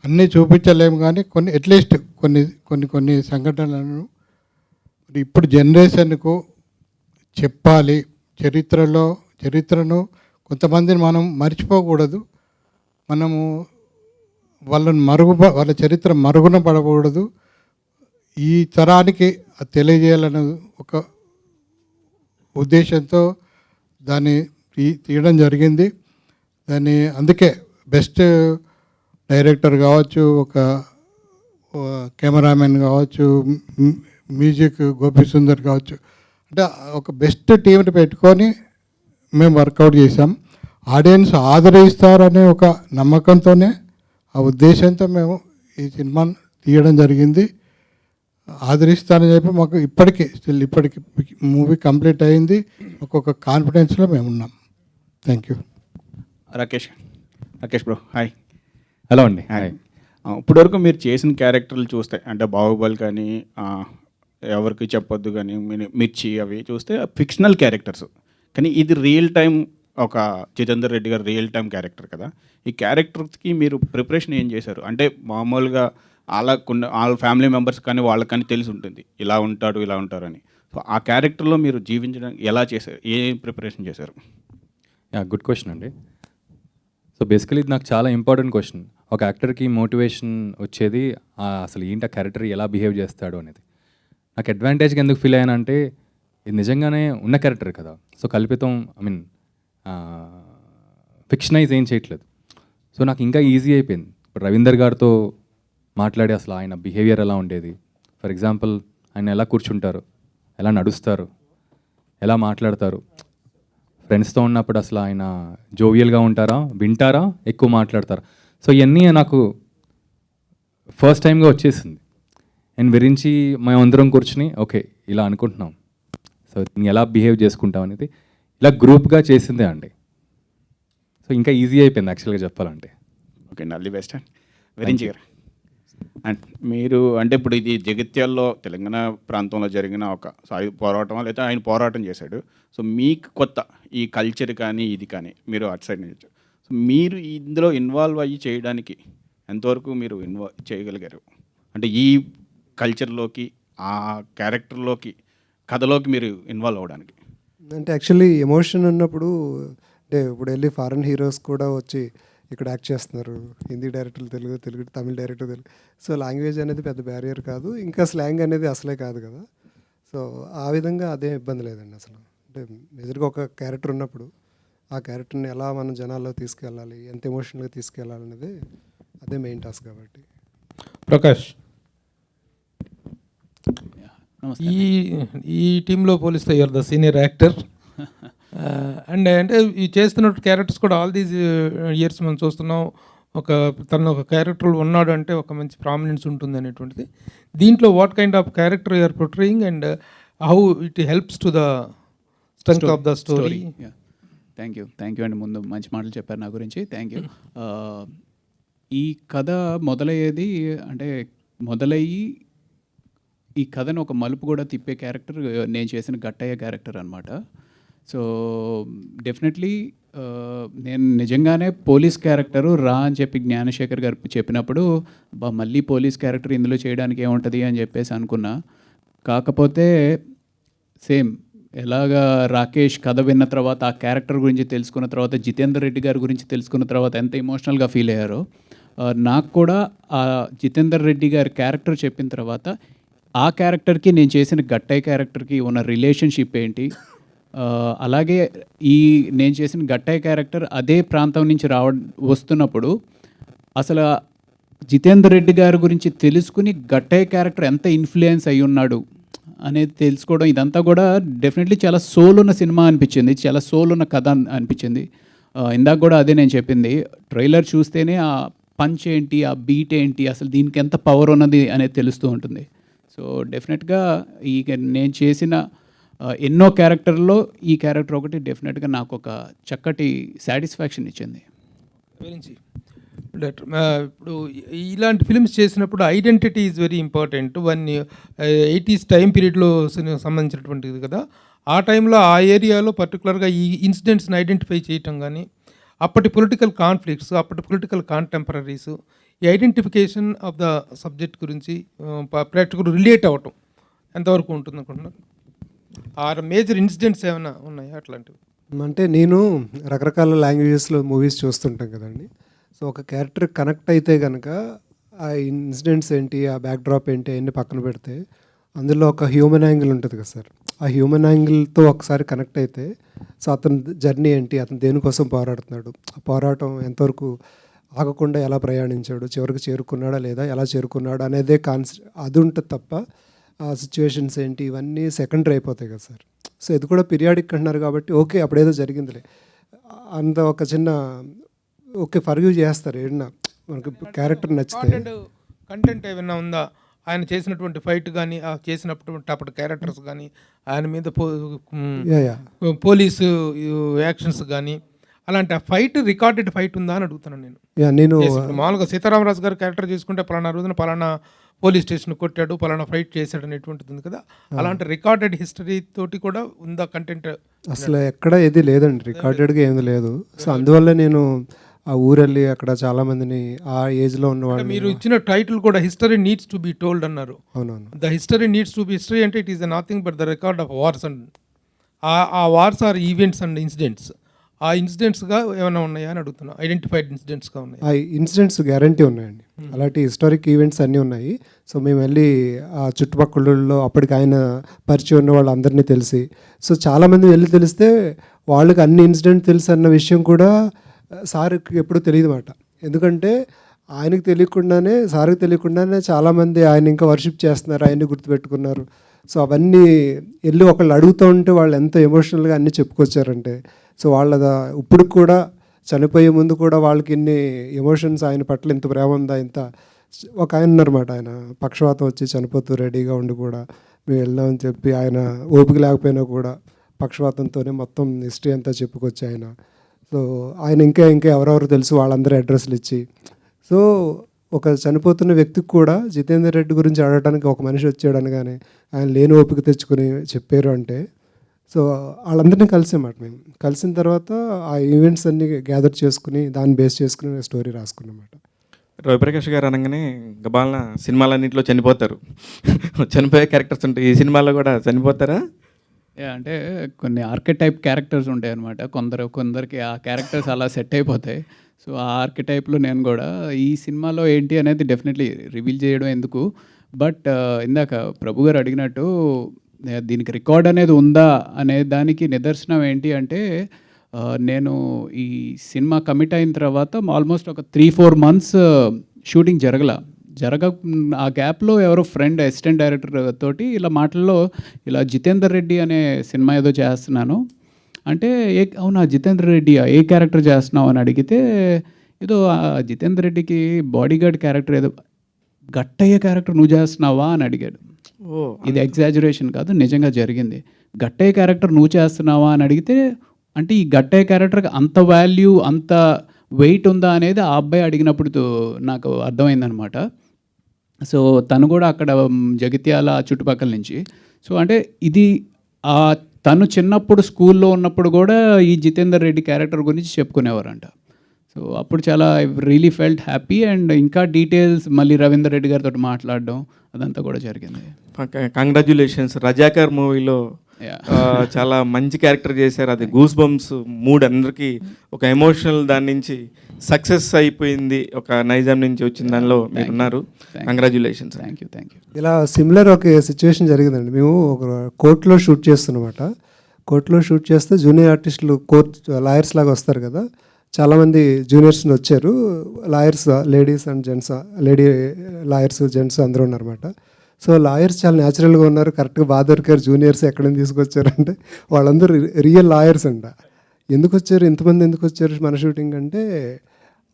అన్నీ చూపించలేము, కానీ కొన్ని అట్లీస్ట్ కొన్ని సంఘటనలను ఇప్పుడు జనరేషన్కు చెప్పాలి. చరిత్రను కొంతమందిని మనం మర్చిపోకూడదు, మనము వాళ్ళ చరిత్ర మరుగున పడకూడదు. ఈ తరానికి అది తెలియజేయాలనే ఒక ఉద్దేశంతో దాన్ని తీయడం జరిగింది. దాన్ని అందుకే బెస్ట్ డైరెక్టర్ కావచ్చు, ఒక కెమెరామెన్ కావచ్చు, మ్యూజిక్ గోపి సుందర్ కావచ్చు, అంటే ఒక బెస్ట్ టీంని పెట్టుకొని మేము వర్కౌట్ చేసాం. ఆడియన్స్ ఆదరిస్తారనే ఒక నమ్మకంతోనే, ఆ ఉద్దేశంతో మేము ఈ సినిమాను తీయడం జరిగింది. ఆదరిస్తానని చెప్పి మాకు ఇప్పటికీ మూవీ కంప్లీట్ అయింది. ఒక్కొక్క కాన్ఫిడెన్స్లో మేము ఉన్నాం. Thank you. Rakesh bro, hi. Hello అండి. హాయ్. ఇప్పటివరకు మీరు చేసిన క్యారెక్టర్లు చూస్తే, అంటే బాహుబలి కానీ, ఎవరికి చెప్పొద్దు కానీ, మిర్చి అవి చూస్తే ఫిక్షనల్ క్యారెక్టర్స్, కానీ ఇది రియల్ టైం, ఒక జితేందర్ రెడ్డి గారు రియల్ టైం క్యారెక్టర్ కదా. ఈ క్యారెక్టర్స్కి మీరు ప్రిపరేషన్ ఏం చేశారు? అంటే మామూలుగా వాళ్ళ ఫ్యామిలీ మెంబర్స్ కానీ వాళ్ళకి కానీ తెలిసి ఉంటుంది ఇలా ఉంటారు అని. సో ఆ క్యారెక్టర్లో మీరు జీవించడానికి ఎలా చేశారు, ఏ ప్రిపరేషన్ చేశారు? గుడ్ క్వశ్చన్ అండి. సో బేసికలీ ఇది నాకు చాలా ఇంపార్టెంట్ క్వశ్చన్. ఒక యాక్టర్కి మోటివేషన్ వచ్చేది అసలు ఏంటి, ఆ క్యారెక్టర్ ఎలా బిహేవ్ చేస్తాడు అనేది. నాకు అడ్వాంటేజ్గా ఎందుకు ఫీల్ అయ్యానంటే, ఇది నిజంగానే ఉన్న క్యారెక్టర్ కదా. సో కల్పితం, ఫిక్షనైజ్ ఏం చేయట్లేదు. సో నాకు ఇంకా ఈజీ అయిపోయింది. ఇప్పుడు రవీందర్ గారితో మాట్లాడి అసలు ఆయన బిహేవియర్ ఎలా ఉండేది, ఫర్ ఎగ్జాంపుల్ ఆయన ఎలా కూర్చుంటారు, ఎలా నడుస్తారు, ఎలా మాట్లాడతారు, ఫ్రెండ్స్తో ఉన్నప్పుడు అసలు ఆయన జోవియల్గా ఉంటారా, వింటారా, ఎక్కువ మాట్లాడతారా. సో ఇవన్నీ నాకు ఫస్ట్ టైంగా వచ్చేసింది. అండ్ విరించి మేమందరం కూర్చుని ఓకే ఇలా అనుకుంటున్నాం, సో ఎలా బిహేవ్ చేసుకుంటాం అనేది ఇలా గ్రూప్గా చేసిందే అండి. సో ఇంకా ఈజీ అయిపోయింది యాక్చువల్గా చెప్పాలంటే. ఓకే అండి, all the best and Virinchi గారు. అండ్ మీరు అంటే ఇప్పుడు ఇది జగిత్యాల్లో తెలంగాణ ప్రాంతంలో జరిగిన ఒక పోరాటం, లేదా ఆయన పోరాటం చేశాడు. సో మీకు కొత్త ఈ కల్చర్ కానీ ఇది కానీ మీరు అటు సైడ్ నుంచి, సో మీరు ఇందులో ఇన్వాల్వ్ అయ్యి చేయడానికి ఎంతవరకు మీరు చేయగలిగారు? అంటే ఈ కల్చర్లోకి, ఆ క్యారెక్టర్లోకి, కథలోకి మీరు ఇన్వాల్వ్ అవ్వడానికి. అంటే యాక్చువల్లీ ఎమోషన్ ఉన్నప్పుడు, అంటే ఇప్పుడు వెళ్ళి ఫారెన్ హీరోస్ కూడా వచ్చి ఇక్కడ యాక్ట్ చేస్తున్నారు, హిందీ డైరెక్టర్లు తెలుగు, తమిళ డైరెక్టర్ తెలుగు. సో లాంగ్వేజ్ అనేది పెద్ద బ్యారియర్ కాదు, ఇంకా స్లాంగ్ అనేది అసలే కాదు కదా. సో ఆ విధంగా అదే ఇబ్బంది లేదండి అసలు. అంటే మెజర్గా ఒక క్యారెక్టర్ ఉన్నప్పుడు ఆ క్యారెక్టర్ని ఎలా మనం జనాల్లో తీసుకెళ్ళాలి, ఎంత ఎమోషనల్గా తీసుకెళ్ళాలి అనేది అదే మెయిన్ టాస్క్ కాబట్టి. ప్రకాష్, ఈ టీంలో పోలిస్తే you're the senior actor. And అంటే ఈ చేస్తున్న క్యారెక్టర్స్ కూడా ఆల్ దీస్ ఇయర్స్ మనం చూస్తున్నాం. తను ఒక క్యారెక్టర్ ఉన్నాడు అంటే ఒక మంచి ప్రామినెన్స్ ఉంటుంది అనేటువంటిది. దీంట్లో what kind of character you're portraying and how it helps to the strength of the story? Thank you అండి, ముందు మంచి మాటలు చెప్పారు నా గురించి, థ్యాంక్ యూ. ఈ కథ మొదలయ్యేది అంటే మొదలయ్యి ఈ కథను ఒక మలుపు కూడా తిప్పే క్యారెక్టర్ నేను చేసిన గట్టయ్య క్యారెక్టర్ అనమాట. సో డెఫినెట్లీ నేను నిజంగానే పోలీస్ క్యారెక్టరు రా అని చెప్పి జ్ఞానశేఖర్ గారు చెప్పినప్పుడు మళ్ళీ పోలీస్ క్యారెక్టర్ ఇందులో చేయడానికి ఏముంటుంది అని చెప్పేసి అనుకున్నా. కాకపోతే సేమ్ ఎలాగా రాకేష్ కథ విన్న తర్వాత ఆ క్యారెక్టర్ గురించి తెలుసుకున్న తర్వాత జితేందర్ రెడ్డి గారి గురించి తెలుసుకున్న తర్వాత ఎంత ఎమోషనల్గా ఫీల్ అయ్యారో నాకు కూడా ఆ జితేందర్ రెడ్డి గారి క్యారెక్టర్ చెప్పిన తర్వాత ఆ క్యారెక్టర్కి నేను చేసిన గట్టయ్య క్యారెక్టర్కి ఉన్న రిలేషన్షిప్ ఏంటి, అలాగే ఈ నేను చేసిన గట్టయ్య క్యారెక్టర్ అదే ప్రాంతం నుంచి వస్తున్నప్పుడు అసలు జితేందర్ రెడ్డి గారి గురించి తెలుసుకుని గట్టయ్య క్యారెక్టర్ ఎంత ఇన్ఫ్లుయెన్స్ అయి ఉన్నాడు అనేది తెలుసుకోవడం, ఇదంతా కూడా డెఫినెట్లీ చాలా సోల్ ఉన్న సినిమా అనిపించింది, చాలా సోల్ ఉన్న కథ అనిపించింది. ఇందాక కూడా అదే నేను చెప్పింది, ట్రైలర్ చూస్తేనే ఆ పంచ్ ఏంటి, ఆ బీట్ ఏంటి, అసలు దీనికి ఎంత పవర్ ఉన్నది అనేది తెలుస్తూ ఉంటుంది. సో డెఫినెట్గా ఈ నేను చేసిన ఎన్నో క్యారెక్టర్లో ఈ క్యారెక్టర్ ఒకటి డెఫినెట్గా నాకు ఒక చక్కటి సాటిస్ఫాక్షన్ ఇచ్చింది. ఇప్పుడు ఇలాంటి ఫిల్మ్స్ చేసినప్పుడు identity is very important. 80s time పీరియడ్లో సంబంధించినటువంటిది కదా. ఆ టైంలో ఆ ఏరియాలో పర్టికులర్గా ఈ ఇన్సిడెంట్స్ని ఐడెంటిఫై చేయటం కానీ, అప్పటి పొలిటికల్ కాన్ఫ్లిక్ట్స్, అప్పటి పొలిటికల్ కాంటెంపరీస్, ఈ ఐడెంటిఫికేషన్ ఆఫ్ ద సబ్జెక్ట్ గురించి ప్రేక్షకులు రిలేట్ అవ్వటం ఎంతవరకు ఉంటుంది అనుకుంటున్నారు? ఆ మేజర్ ఇన్సిడెంట్స్ ఏమైనా ఉన్నాయా అట్లాంటివి? అంటే నేను రకరకాల లాంగ్వేజెస్లో మూవీస్ చూస్తుంటాం కదండి. సో ఒక క్యారెక్టర్ కనెక్ట్ అయితే కనుక ఆ ఇన్సిడెంట్స్ ఏంటి, ఆ బ్యాక్డ్రాప్ ఏంటి అవన్నీ పక్కన పెడితే అందులో ఒక హ్యూమన్ యాంగిల్ ఉంటుంది కదా సార్. ఆ హ్యూమన్ యాంగిల్తో ఒకసారి కనెక్ట్ అయితే సో అతని జర్నీ ఏంటి, అతను దేనికోసం పోరాడుతున్నాడు, ఆ పోరాటం ఎంతవరకు ఆగకుండా ఎలా ప్రయాణించాడు, చివరికి చేరుకున్నాడా లేదా, ఎలా చేరుకున్నాడు అనేదే అది ఉంటుంది తప్ప ఆ సిచ్యువేషన్స్ ఏంటి ఇవన్నీ సెకండరీ అయిపోతాయి కదా సార్. సో ఇది కూడా పీరియాడిక్ అంటున్నారు కాబట్టి ఓకే అప్పుడేదో జరిగిందిలే అంత ఒక చిన్న ఓకే ఫర్గివ్ చేస్తారు ఏదన్నా మనకి క్యారెక్టర్ నచ్చితే. కంటెంట్ ఏమైనా ఉందా ఆయన చేసినటువంటి ఫైట్ కానీ, ఆ చేసినటువంటి అప్పటి క్యారెక్టర్స్ కానీ, ఆయన మీద పోలీసు యాక్షన్స్ కానీ, అలాంటి ఆ ఫైట్ రికార్డెడ్ ఫైట్ ఉందా అని అడుగుతున్నాను నేను. మామూలుగా సీతారామరాజు గారు క్యారెక్టర్ చేసుకుంటే పలానా రోజున పలానా పోలీస్ స్టేషన్ కొట్టాడు, పలానా ఫైట్ చేశాడు అనేటువంటిది ఉంది కదా. అలాంటి రికార్డెడ్ హిస్టరీ తోటి కూడా ఉందా కంటెంట్? అసలు ఎక్కడ ఏది లేదండి, రికార్డెడ్గా ఏమి లేదు. సో అందువల్ల నేను ఆ ఊరెళ్ళి అక్కడ చాలా మందిని ఆ ఏజ్లో ఉన్నవాళ్ళు. మీరు ఇచ్చిన టైటిల్ కూడా history needs to be told అన్నారు. అవునవును. The history needs to be history అంటే it is nothing but the record of wars and ఆ wars are events and incidents. ఆ ఇన్సిడెంట్స్గా ఏమైనా ఉన్నాయా అని అడుగుతున్నా. ఐడెంటిఫైడ్ ఇన్సిడెంట్స్గా ఉన్నాయి. ఆ ఇన్సిడెంట్స్ గ్యారంటీ ఉన్నాయండి. అలాంటి హిస్టారిక్ ఈవెంట్స్ అన్నీ ఉన్నాయి. సో మేము వెళ్ళి ఆ చుట్టుపక్కలలో అప్పటికి ఆయన పరిచయం ఉన్న వాళ్ళందరినీ తెలిసి, సో చాలామంది వెళ్ళి తెలిస్తే వాళ్ళకి అన్ని ఇన్సిడెంట్ తెలుసు అన్న విషయం కూడా సార్కి ఎప్పుడు తెలియదు మాట. ఎందుకంటే ఆయనకు తెలియకుండానే, సార్కి తెలియకుండానే చాలామంది ఆయన ఇంకా వర్షిప్ చేస్తున్నారు, ఆయన్ని గుర్తుపెట్టుకున్నారు. సో అవన్నీ వెళ్ళి ఒకళ్ళు అడుగుతూ ఉంటే వాళ్ళు ఎంత ఎమోషనల్గా అన్నీ చెప్పుకొచ్చారంటే, సో వాళ్ళ ఇప్పుడు కూడా చనిపోయే ముందు కూడా వాళ్ళకి ఇన్ని ఎమోషన్స్ ఆయన పట్ల ఇంత ప్రేమ ఉందా, ఇంత ఒక ఆయన ఉన్నారన్నమాట. ఆయన పక్షవాతం వచ్చి చనిపోతూ రెడీగా ఉండి కూడా మేము వెళ్దామని చెప్పి ఆయన ఓపిక లేకపోయినా కూడా పక్షవాతంతోనే మొత్తం హిస్టరీ అంతా చెప్పుకొచ్చి ఆయన. సో ఆయన ఇంకా ఎవరెవరు తెలుసు వాళ్ళందరూ అడ్రస్లు ఇచ్చి, సో ఒక చనిపోతున్న వ్యక్తికి కూడా జితేందర్ రెడ్డి గురించి అడగడానికి ఒక మనిషి వచ్చాడు అనగానే ఆయన లేని ఓపిక తెచ్చుకొని చెప్పారు అంటే, సో వాళ్ళందరినీ కలిసామాట. మేము కలిసిన తర్వాత ఆ ఈవెంట్స్ అన్నీ గ్యాదర్ చేసుకుని దాన్ని బేస్ చేసుకుని స్టోరీ రాసుకున్నమాట. రవిప్రకాష్ గారు అనగానే గబాలన సినిమాలన్నింటిలో చనిపోతారు, చనిపోయే క్యారెక్టర్స్ ఉంటాయి. ఈ సినిమాలో కూడా చనిపోతారా? అంటే కొన్ని ఆర్కిటైప్ క్యారెక్టర్స్ ఉంటాయి అనమాట. కొందరికి ఆ క్యారెక్టర్స్ అలా సెట్ అయిపోతాయి. సో ఆ ఆర్కిటైప్లో నేను కూడా ఈ సినిమాలో ఏంటి అనేది డెఫినెట్లీ రివీల్ చేయడం ఎందుకు, బట్ ఇందాక ప్రభు గారు అడిగినట్టు దీనికి రికార్డ్ అనేది ఉందా అనే దానికి నిదర్శనం ఏంటి అంటే, నేను ఈ సినిమా కమిట్ అయిన తర్వాత ఆల్మోస్ట్ ఒక 3-4 months షూటింగ్ ఆ గ్యాప్లో ఎవరో ఫ్రెండ్ అసిస్టెంట్ డైరెక్టర్ తోటి ఇలా మాటల్లో ఇలా జితేందర్ రెడ్డి అనే సినిమా ఏదో చేస్తున్నాను అంటే, అవునా జితేందర్ రెడ్డి ఏ క్యారెక్టర్ చేస్తున్నావు అని అడిగితే, ఏదో జితేందర్ రెడ్డికి బాడీ గార్డ్ క్యారెక్టర్ ఏదో గట్టయ్య క్యారెక్టర్ నువ్వు చేస్తున్నావా అని అడిగాడు. ఇది ఎగ్జాజరేషన్ కాదు, నిజంగా జరిగింది. గట్టయ్య క్యారెక్టర్ నువ్వు చేస్తున్నావా అని అడిగితే, అంటే ఈ గట్టయ్య క్యారెక్టర్కి అంత వాల్యూ, అంత వెయిట్ ఉందా అనేది ఆ అబ్బాయి అడిగినప్పుడు నాకు అర్థమైందనమాట. సో తను కూడా అక్కడ జగిత్యాల చుట్టుపక్కల నుంచి. సో అంటే ఇది తను చిన్నప్పుడు స్కూల్లో ఉన్నప్పుడు కూడా ఈ జితేందర్ రెడ్డి క్యారెక్టర్ గురించి చెప్పుకునేవారంట. సో అప్పుడు చాలా రియలీ ఫెల్ట్ హ్యాపీ. అండ్ ఇంకా డీటెయిల్స్ మళ్ళీ రవీందర్ రెడ్డి గారితో మాట్లాడడం అదంతా కూడా జరిగింది. కంగ్రాచ్యులేషన్స్. రజాకర్ మూవీలో చాలా మంచి క్యారెక్టర్ చేశారు. అది గూస్ బంప్స్ మూడ్ అందరికీ ఒక ఎమోషనల్ దాని నుంచి సక్సెస్ అయిపోయింది. ఒక నైజాం నుంచి వచ్చిన దానిలో మీరు ఉన్నారు. కంగ్రాచ్యులేషన్స్. Thank you. ఇలా సిమిలర్ ఒక సిచ్యువేషన్ జరిగిందండి. మేము ఒక కోర్టులో షూట్ చేస్తున్నమాట. కోర్టులో షూట్ చేస్తే జూనియర్ ఆర్టిస్టులు లాయర్స్ లాగా వస్తారు కదా, చాలామంది జూనియర్స్ని వచ్చారు. Lawyers ladies and gents, lady lawyers gents అందరూ ఉన్నారన్నమాట. సో లాయర్స్ చాలా న్యాచురల్గా ఉన్నారు, కరెక్ట్గా బాగా దొరికారు. జూనియర్స్ ఎక్కడి నుంచి తీసుకొచ్చారంటే వాళ్ళందరూ రియల్ లాయర్స్ అంట. ఎందుకు వచ్చారు, ఇంతమంది ఎందుకు వచ్చారు మన షూటింగ్ అంటే,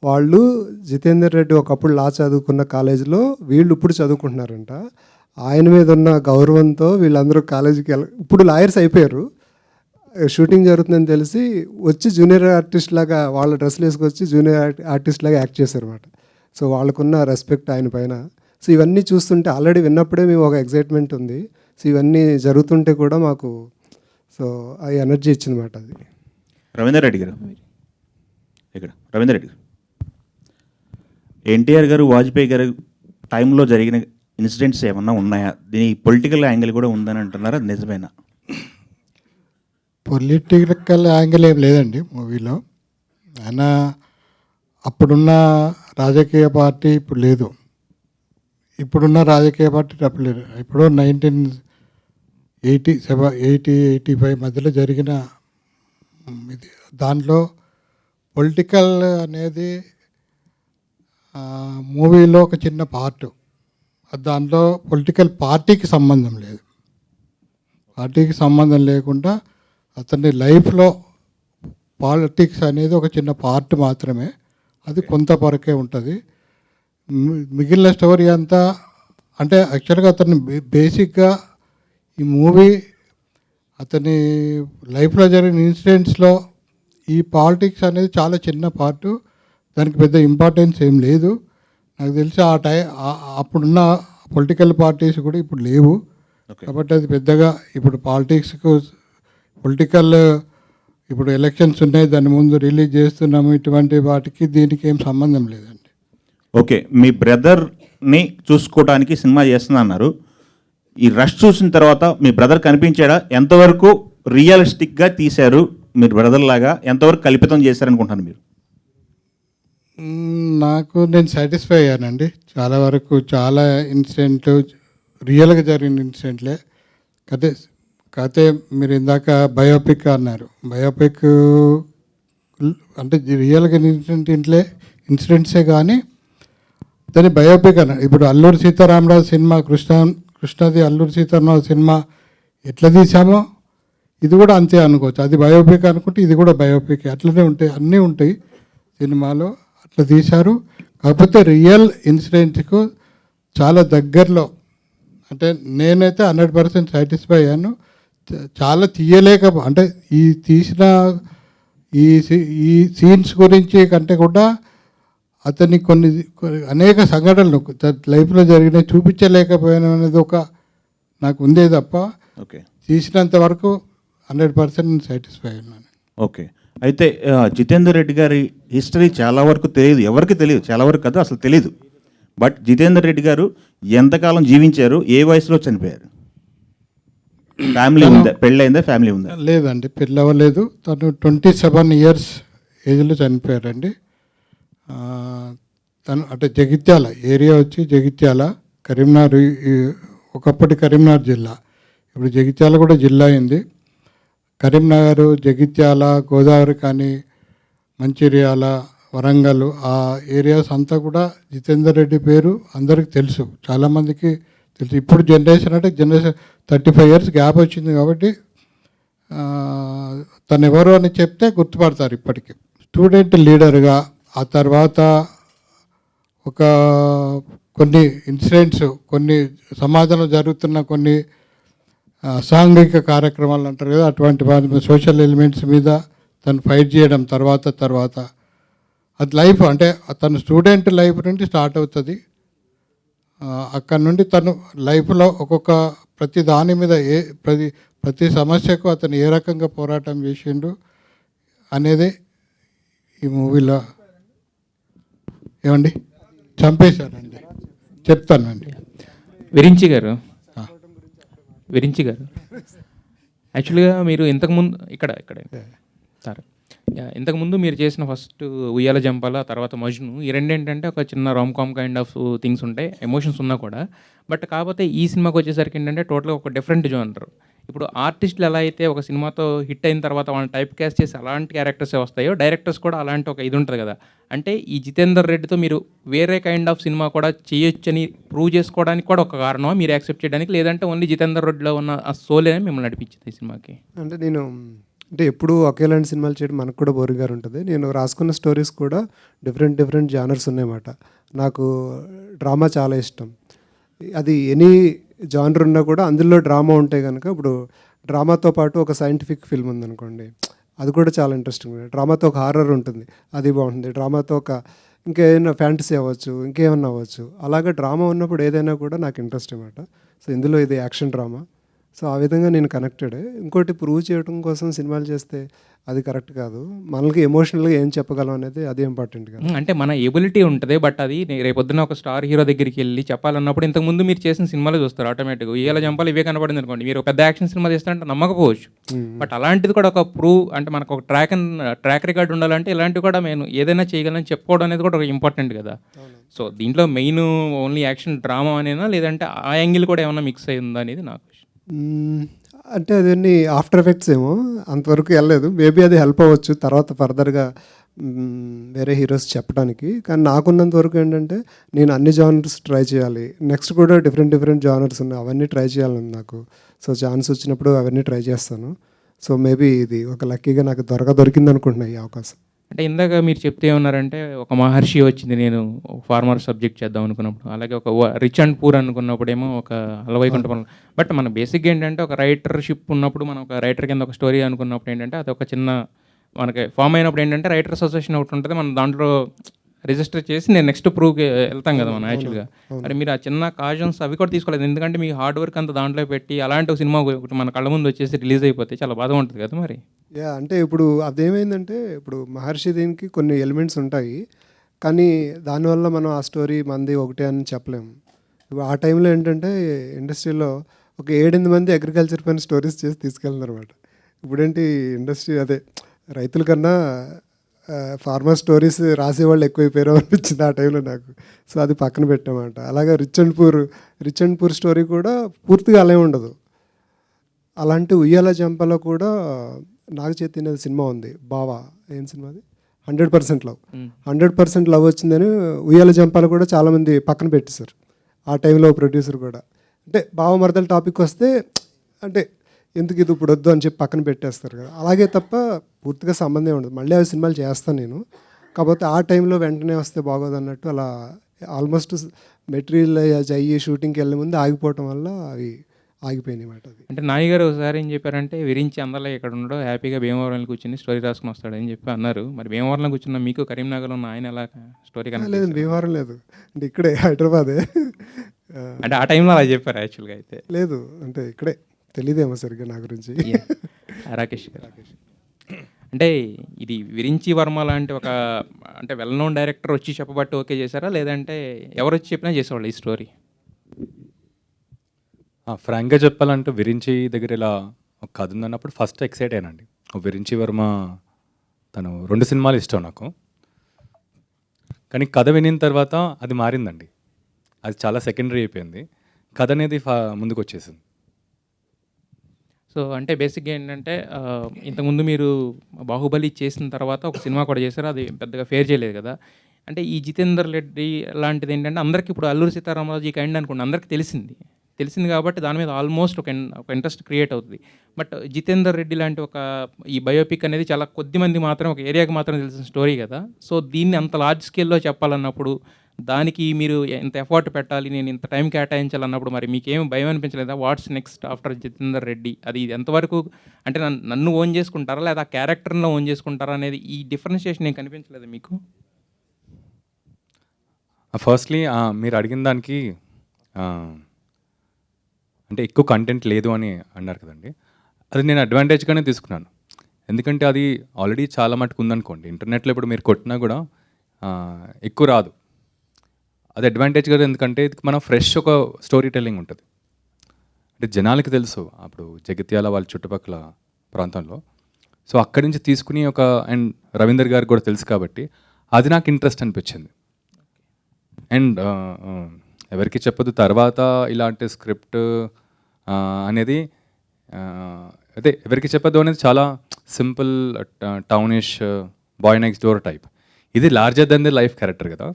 వాళ్ళు జితేందర్ రెడ్డి ఒకప్పుడు లా చదువుకున్న కాలేజీలో వీళ్ళు ఇప్పుడు చదువుకుంటున్నారంట. ఆయన మీద ఉన్న గౌరవంతో వీళ్ళందరూ కాలేజీకి ఇప్పుడు లాయర్స్ అయిపోయారు. షూటింగ్ జరుగుతుందని తెలిసి వచ్చి జూనియర్ ఆర్టిస్ట్ లాగా వాళ్ళ డ్రెస్సులు వేసుకొచ్చి జూనియర్ ఆర్టిస్ట్ లాగా యాక్ట్ చేశారు అనమాట. సో వాళ్ళకున్న రెస్పెక్ట్ ఆయన పైన. సో ఇవన్నీ చూస్తుంటే ఆల్రెడీ విన్నప్పుడే మేము ఒక ఎగ్జైట్మెంట్ ఉంది. సో ఇవన్నీ జరుగుతుంటే కూడా మాకు సో ఆ ఎనర్జీ ఇచ్చిందన్నమాట. అది రవీందర్ రెడ్డి గారు ఇక్కడ రవీందర్ రెడ్డి గారు, ఎన్టీఆర్ గారు వాజ్పేయి గారు టైంలో జరిగిన ఇన్సిడెంట్స్ ఏమన్నా ఉన్నాయా? దీని పొలిటికల్ యాంగిల్ కూడా ఉందని అంటున్నారా, అది నిజమేనా? పొలిటికల్ యాంగిల్ ఏం లేదండి మూవీలో. ఆయన అప్పుడున్న రాజకీయ పార్టీ ఇప్పుడు లేదు, ఇప్పుడున్న రాజకీయ పార్టీ తప్పు లేదు. ఇప్పుడు 1985 మధ్యలో జరిగిన ఇది, దాంట్లో పొలిటికల్ అనేది మూవీలో ఒక చిన్న పార్ట్. దాంట్లో పొలిటికల్ పార్టీకి సంబంధం లేదు. పార్టీకి సంబంధం లేకుండా అతని లైఫ్లో పాలిటిక్స్ అనేది ఒక చిన్న పార్ట్ మాత్రమే, అది కొంతవరకే ఉంటుంది. మిగిలిన స్టోరీ అంతా అంటే యాక్చువల్గా అతన్ని బేసిక్గా ఈ మూవీ అతని లైఫ్లో జరిగిన ఇన్సిడెంట్స్లో ఈ పాలిటిక్స్ అనేది చాలా చిన్న పార్టు, దానికి పెద్ద ఇంపార్టెన్స్ ఏం లేదు. నాకు తెలిసి అప్పుడున్న పొలిటికల్ పార్టీస్ కూడా ఇప్పుడు లేవు కాబట్టి అది పెద్దగా ఇప్పుడు పొలిటికల్ ఇప్పుడు ఎలక్షన్స్ ఉన్నాయి, దాని ముందు రిలీజ్ చేస్తున్నాము, ఇటువంటి వాటికి దీనికి ఏం సంబంధం లేదండి. ఓకే, మీ బ్రదర్ని చూసుకోవడానికి సినిమా చేస్తున్నా అన్నారు. ఈ రష్ చూసిన తర్వాత మీ బ్రదర్ కనిపించాడా? ఎంతవరకు రియలిస్టిక్గా తీశారు మీరు బ్రదర్ లాగా, ఎంతవరకు కల్పితం చేశారనుకుంటున్నాను మీరు? నేను సాటిస్ఫై అయ్యానండి. చాలా వరకు చాలా ఇన్సిడెంట్లు రియల్గా జరిగిన ఇన్సిడెంట్లే. కాకపోతే మీరు ఇందాక బయోపిక్ అన్నారు, బయోపిక్ అంటే రియల్గా ఇన్సిడెంట్సే కానీ దాన్ని బయోపిక్ అన్నారు. ఇప్పుడు అల్లూరి సీతారామరాజు సినిమా కృష్ణది అల్లూరి సీతారామరాజు సినిమా ఎట్లా తీసామో ఇది కూడా అంతే అనుకోవచ్చు. అది బయోపిక్ అనుకుంటే ఇది కూడా బయోపిక్, అట్లనే ఉంటాయి, అన్నీ ఉంటాయి సినిమాలో, అట్లా తీశారు. కాకపోతే రియల్ ఇన్సిడెంట్కు చాలా దగ్గరలో, అంటే నేనైతే 100% సాటిస్ఫై అయ్యాను. చాలా అంటే ఈ తీసిన ఈ సీన్స్ గురించి కంటే కూడా అతన్ని కొన్ని అనేక సంఘటనలు లైఫ్లో జరిగిన చూపించలేకపోయాను అనేది ఒక నాకు ఉందే తప్ప తీసినంత వరకు 100% సాటిస్ఫై ఉన్నాను. ఓకే, అయితే జితేందర్ రెడ్డి గారి హిస్టరీ చాలా వరకు తెలియదు, ఎవరికి తెలియదు, చాలా వరకు కదా అసలు తెలియదు. బట్ జితేందర్ రెడ్డి గారు ఎంతకాలం జీవించారు, ఏ వయసులో చనిపోయారు? ఫ్యామిలీ ఉందా, పెళ్ళయిందా, ఫ్యామిలీ ఉందా? లేదండి, పెళ్ళి అవ్వలేదు. తను 27 years ఏజ్లో చనిపోయారండి. తను అంటే జగిత్యాల ఏరియా వచ్చి జగిత్యాల, కరీంనగర్, ఒకప్పటి కరీంనగర్ జిల్లా, ఇప్పుడు జగిత్యాల కూడా జిల్లా అయింది. కరీంనగర్, జగిత్యాల, గోదావరి కానీ, మంచిర్యాల, వరంగల్ ఆ ఏరియాస్ అంతా కూడా జితేందర్ రెడ్డి పేరు అందరికీ తెలుసు, చాలామందికి తెలుసు. ఇప్పుడు జనరేషన్ 35 years గ్యాప్ వచ్చింది కాబట్టి తను ఎవరు అని చెప్తే గుర్తుపడతారు ఇప్పటికీ. స్టూడెంట్ లీడర్గా, ఆ తర్వాత ఒక కొన్ని ఇన్సిడెంట్స్, కొన్ని సమాజంలో జరుగుతున్న కొన్ని అసాంఘిక కార్యక్రమాలు అంటారు కదా, అటువంటి వాటి సోషల్ ఎలిమెంట్స్ మీద తను ఫైట్ చేయడం తర్వాత అది లైఫ్ అంటే తన స్టూడెంట్ లైఫ్ నుండి స్టార్ట్ అవుతుంది. అక్కడ నుండి తను లైఫ్లో ఒక్కొక్క ప్రతి దాని మీద ప్రతి సమస్యకు అతను ఏ రకంగా పోరాటం చేసిండు అనేది ఈ మూవీలో ఏమండి చంపేశారండి, చెప్తానండి. విరించి గారు యాక్చువల్గా మీరు ఇంతకుముందు ఇక్కడ సార్ ఇంతకుముందు మీరు చేసిన ఫస్ట్ ఉయ్యాల జంపాల, తర్వాత మజ్ను, ఈ రెండు ఏంటంటే ఒక చిన్న rom com kind of things ఉంటాయి, ఎమోషన్స్ ఉన్నా కూడా. బట్ కాకపోతే ఈ సినిమాకి వచ్చేసరికి ఏంటంటే టోటల్గా ఒక డిఫరెంట్ జోనర్. ఇప్పుడు ఆర్టిస్టులు ఎలా అయితే ఒక సినిమాతో హిట్ అయిన తర్వాత వాళ్ళని టైప్ క్యాస్ట్ చేసి అలాంటి క్యారెక్టర్సే వస్తాయో, డైరెక్టర్స్ కూడా అలాంటి ఒక ఇది ఉంటుంది కదా. అంటే ఈ జితేందర్ రెడ్డితో మీరు వేరే కైండ్ ఆఫ్ సినిమా కూడా చేయొచ్చని ప్రూవ్ చేసుకోవడానికి కూడా ఒక కారణం మీరు యాక్సెప్ట్ చేయడానికి, లేదంటే ఓన్లీ జితేందర్ రెడ్డిలో ఉన్న ఆ సోలే మిమ్మల్ని నడిపించింది ఈ సినిమాకి? అంటే ఎప్పుడు ఒకేలాంటి సినిమాలు చేయడం మనకు కూడా బోరింగ్గా ఉంటుంది. నేను రాసుకున్న స్టోరీస్ కూడా డిఫరెంట్ జానర్స్ ఉన్నాయన్నమాట. నాకు డ్రామా చాలా ఇష్టం. అది ఎనీ జానర్ ఉన్నా కూడా అందులో డ్రామా ఉంటే కనుక, ఇప్పుడు డ్రామాతో పాటు ఒక సైంటిఫిక్ ఫిల్మ్ ఉందనుకోండి, అది కూడా చాలా ఇంట్రెస్టింగ్. డ్రామాతో ఒక హారర్ ఉంటుంది, అది బాగుంటుంది. డ్రామాతో ఒక ఇంకేదైనా ఫ్యాంటసీ అవ్వచ్చు, ఇంకేమన్నా అవ్వచ్చు. అలాగే డ్రామా ఉన్నప్పుడు ఏదైనా కూడా నాకు ఇంట్రెస్ట్ అన్నమాట. సో ఇందులో ఇది యాక్షన్ డ్రామా. సో ఆ విధంగా నేను కనెక్టెడ్. ఇంకోటి ప్రూవ్ చేయడం కోసం సినిమాలు చేస్తే అది కరెక్ట్ కాదు. మనకి ఎమోషనల్గా ఏం చెప్పగలం అనేది అది ఇంపార్టెంట్ కదా. అంటే మన ఎబిలిటీ ఉంటుంది, బట్ అది రేపొద్దున ఒక స్టార్ హీరో దగ్గరికి వెళ్ళి చెప్పాలన్నప్పుడు ఇంతకుముందు మీరు చేసిన సినిమాలు చూస్తారు ఆటోమేటిక్గా. ఇవాళ జంపాలు ఇవే కనపడింది అనుకోండి, మీరు ఒక పెద్ద యాక్షన్ సినిమా చేస్తారంటే నమ్మకపోవచ్చు. బట్ అలాంటిది కూడా ఒక ప్రూవ్, అంటే మనకు ఒక ట్రాక్ రికార్డ్ ఉండాలంటే ఇలాంటివి కూడా నేను ఏదైనా చేయగలని చెప్పుకోవడం అనేది కూడా ఒక ఇంపార్టెంట్ కదా. సో దీంట్లో మెయిన్ ఓన్లీ యాక్షన్ డ్రామా అనేనా, లేదంటే ఆ యాంగిల్ కూడా ఏమైనా మిక్స్ అయ్యిందా అనేది నాకు. అంటే అదన్నీ ఆఫ్టర్ ఎఫెక్ట్స్ ఏమో, అంతవరకు వెళ్ళలేదు. మేబీ అది హెల్ప్ అవ్వచ్చు తర్వాత ఫర్దర్గా వేరే హీరోస్ చెప్పడానికి. కానీ నాకున్నంత వరకు ఏంటంటే నేను అన్ని జానర్స్ ట్రై చేయాలి. నెక్స్ట్ కూడా డిఫరెంట్ జానర్స్ ఉన్నాయి, అవన్నీ ట్రై చేయాలని నాకు. సో ఛాన్స్ వచ్చినప్పుడు అవన్నీ ట్రై చేస్తాను. సో మేబీ ఇది ఒక లక్కీగా నాకు దొరికింది అనుకుంటున్నాను ఈ అవకాశం. అంటే ఇందాక మీరు చెప్తే ఏమన్నారంటే ఒక మహర్షి వచ్చింది, నేను ఫార్మర్ సబ్జెక్ట్ చేద్దాం అనుకున్నప్పుడు, అలాగే ఒక రిచ్ అండ్ పూర్ అనుకున్నప్పుడేమో ఒక అలవైకుంఠం. బట్ మన బేసిక్గా ఏంటంటే ఒక రైటర్షిప్ ఉన్నప్పుడు, మనం ఒక రైటర్ కింద ఒక స్టోరీ అనుకున్నప్పుడు ఏంటంటే అది ఒక చిన్న మనకి ఫామ్ అయినప్పుడు ఏంటంటే రైటర్స్ అసోసియేషన్ ఒకటి ఉంటుంది, మనం దాంట్లో రిజిస్టర్ చేసి నేను నెక్స్ట్ ప్రూవ్కి వెళ్తాం కదా మనం యాక్చువల్గా. మరి మీరు ఆ చిన్న కాజన్స్ అవి కూడా తీసుకోలేదు, ఎందుకంటే మీ హార్డ్ వర్క్ అంతా దాంట్లో పెట్టి అలాంటి ఒక సినిమా ఒకటి మన కళ్ళ ముందు వచ్చేసి రిలీజ్ అయిపోతే చాలా బాధ ఉంటుంది కదా మరి. అంటే ఇప్పుడు అదేమైందంటే, ఇప్పుడు మహర్షి దీనికి కొన్ని ఎలిమెంట్స్ ఉంటాయి, కానీ దానివల్ల మనం ఆ స్టోరీ మంది ఒకటే అని చెప్పలేము. ఇప్పుడు ఆ టైంలో ఏంటంటే ఇండస్ట్రీలో ఒక 7-8 మంది అగ్రికల్చర్ పైన స్టోరీస్ చేసి తీసుకెళ్తున్నారు అనమాట. ఇప్పుడేంటి ఇండస్ట్రీ అదే రైతుల కన్నా ఫార్మర్ స్టోరీస్ రాసేవాళ్ళు ఎక్కువైపోయారు అనిపించింది ఆ టైంలో నాకు. సో అది పక్కన పెట్టామాట. అలాగే రిచ్ అండ్ పూర్ స్టోరీ కూడా పూర్తిగా అలా ఉండదు. అలాంటి ఉయ్యాల జంపలో కూడా నాగ చైతన్య సినిమా ఉంది, బావా, ఏం సినిమా అది, 100% లవ్. 100% లవ్ వచ్చిందని ఉయ్యాల జంపాలు కూడా చాలామంది పక్కన పెట్టేశారు ఆ టైంలో. ప్రొడ్యూసర్ కూడా అంటే బావ మరదల టాపిక్ వస్తే అంటే ఎందుకు ఇది ఇప్పుడు వద్దు అని చెప్పి పక్కన పెట్టేస్తారు కదా. అలాగే తప్ప పూర్తిగా సంబంధం ఉండదు. మళ్ళీ అవి సినిమాలు చేస్తాను నేను, కాకపోతే ఆ టైంలో వెంటనే వస్తే బాగోదు అన్నట్టు అలా ఆల్మోస్ట్ మెటీరియల్ అయ్యి షూటింగ్కి వెళ్ళే ముందు ఆగిపోవటం వల్ల అవి ఆగిపోయినాయి మాట. అది అంటే నాని గారు ఒకసారి ఏం చెప్పారంటే, విరించి అందరూ ఇక్కడ ఉండో హ్యాపీగా భీమవరంలో కూర్చొని స్టోరీ రాసుకుని వస్తాడని చెప్పి అన్నారు. మరి భీమవరంలో కూర్చున్న మీకు కరీంనగర్లో ఉన్న ఆయన ఎలా స్టోరీ కన్నా? లేదు, భీమవరం లేదు, అంటే ఇక్కడే హైదరాబాదే. అంటే ఆ టైంలో అలా చెప్పారు యాక్చువల్గా? అయితే లేదు, అంటే ఇక్కడే, తెలియదేమో సరిగ్గా నా గురించి. రాకేష్ గారు, అంటే ఇది విరించి వర్మ లాంటి ఒక అంటే వెల్ నోన్ డైరెక్టర్ వచ్చి చెప్పబట్టి ఓకే చేశారా, లేదంటే ఎవరు వచ్చి చెప్పినా చేసేవాళ్ళు ఈ స్టోరీ? ఫ్రాంక్గా చెప్పాలంటే విరించి దగ్గర ఇలా ఒక కథ ఉందన్నప్పుడు ఫస్ట్ ఎక్సైట్ అయినండి. విరించి వర్మ తను 2 సినిమాలు ఇష్టం నాకు, కానీ కథ వినిన తర్వాత అది మారిందండి. అది చాలా సెకండరీ అయిపోయింది, కథ అనేది ముందుకు వచ్చేసింది. సో అంటే బేసిక్గా ఏంటంటే ఇంతకుముందు మీరు బాహుబలి చేసిన తర్వాత ఒక సినిమా కూడా చేశారు, అది పెద్దగా ఫేర్ చేయలేదు కదా. అంటే ఈ జితేందర్ రెడ్డి లాంటిది ఏంటంటే అందరికీ ఇప్పుడు అల్లూరి సీతారామరాజు ఈ కైండ్ అనుకోండి అందరికీ తెలిసింది కాబట్టి దాని మీద ఆల్మోస్ట్ ఒక ఇంట్రెస్ట్ క్రియేట్ అవుతుంది. బట్ జితేందర్ రెడ్డి లాంటి ఒక ఈ బయోపిక్ అనేది చాలా కొద్ది మంది మాత్రం ఒక ఏరియాకి మాత్రం తెలిసిన స్టోరీ కదా. సో దీన్ని అంత లార్జ్ స్కేల్లో చెప్పాలన్నప్పుడు దానికి మీరు ఎంత ఎఫర్ట్ పెట్టాలి, నేను ఇంత టైం కేటాయించాలన్నప్పుడు మరి మీకేం భయం అనిపించలేదా? What's next after Jitender Reddy? అది ఎంతవరకు అంటే నన్ను ఓన్ చేసుకుంటారా లేదా ఆ క్యారెక్టర్లో ఓన్ చేసుకుంటారా అనేది ఈ డిఫరెన్షియేషన్ ఏం కనిపించలేదు మీకు? ఫస్ట్లీ మీరు అడిగిన దానికి అంటే ఎక్కువ కంటెంట్ లేదు అని అన్నారు కదండి, అది నేను అడ్వాంటేజ్గానే తీసుకున్నాను. ఎందుకంటే అది ఆల్రెడీ చాలా మటుకు ఉందనుకోండి, ఇంటర్నెట్లో ఇప్పుడు మీరు కొట్టినా కూడా ఎక్కువ రాదు. అది అడ్వాంటేజ్ కదా, ఎందుకంటే మన ఫ్రెష్ ఒక స్టోరీ టెల్లింగ్ ఉంటుంది. అంటే జనాలకి తెలుసు అప్పుడు జగిత్యాల వాళ్ళ చుట్టుపక్కల ప్రాంతంలో, సో అక్కడి నుంచి తీసుకుని అండ్ రవీందర్ గారికి కూడా తెలుసు కాబట్టి అది నాకు ఇంట్రెస్ట్ అనిపించింది. అండ్ ఎవరికి చెప్పదు తర్వాత ఇలాంటి స్క్రిప్ట్ అనేది అదే ఎవరికి చెప్పదు అనేది చాలా simple townish boy next door type. ఇది larger than the life character కదా,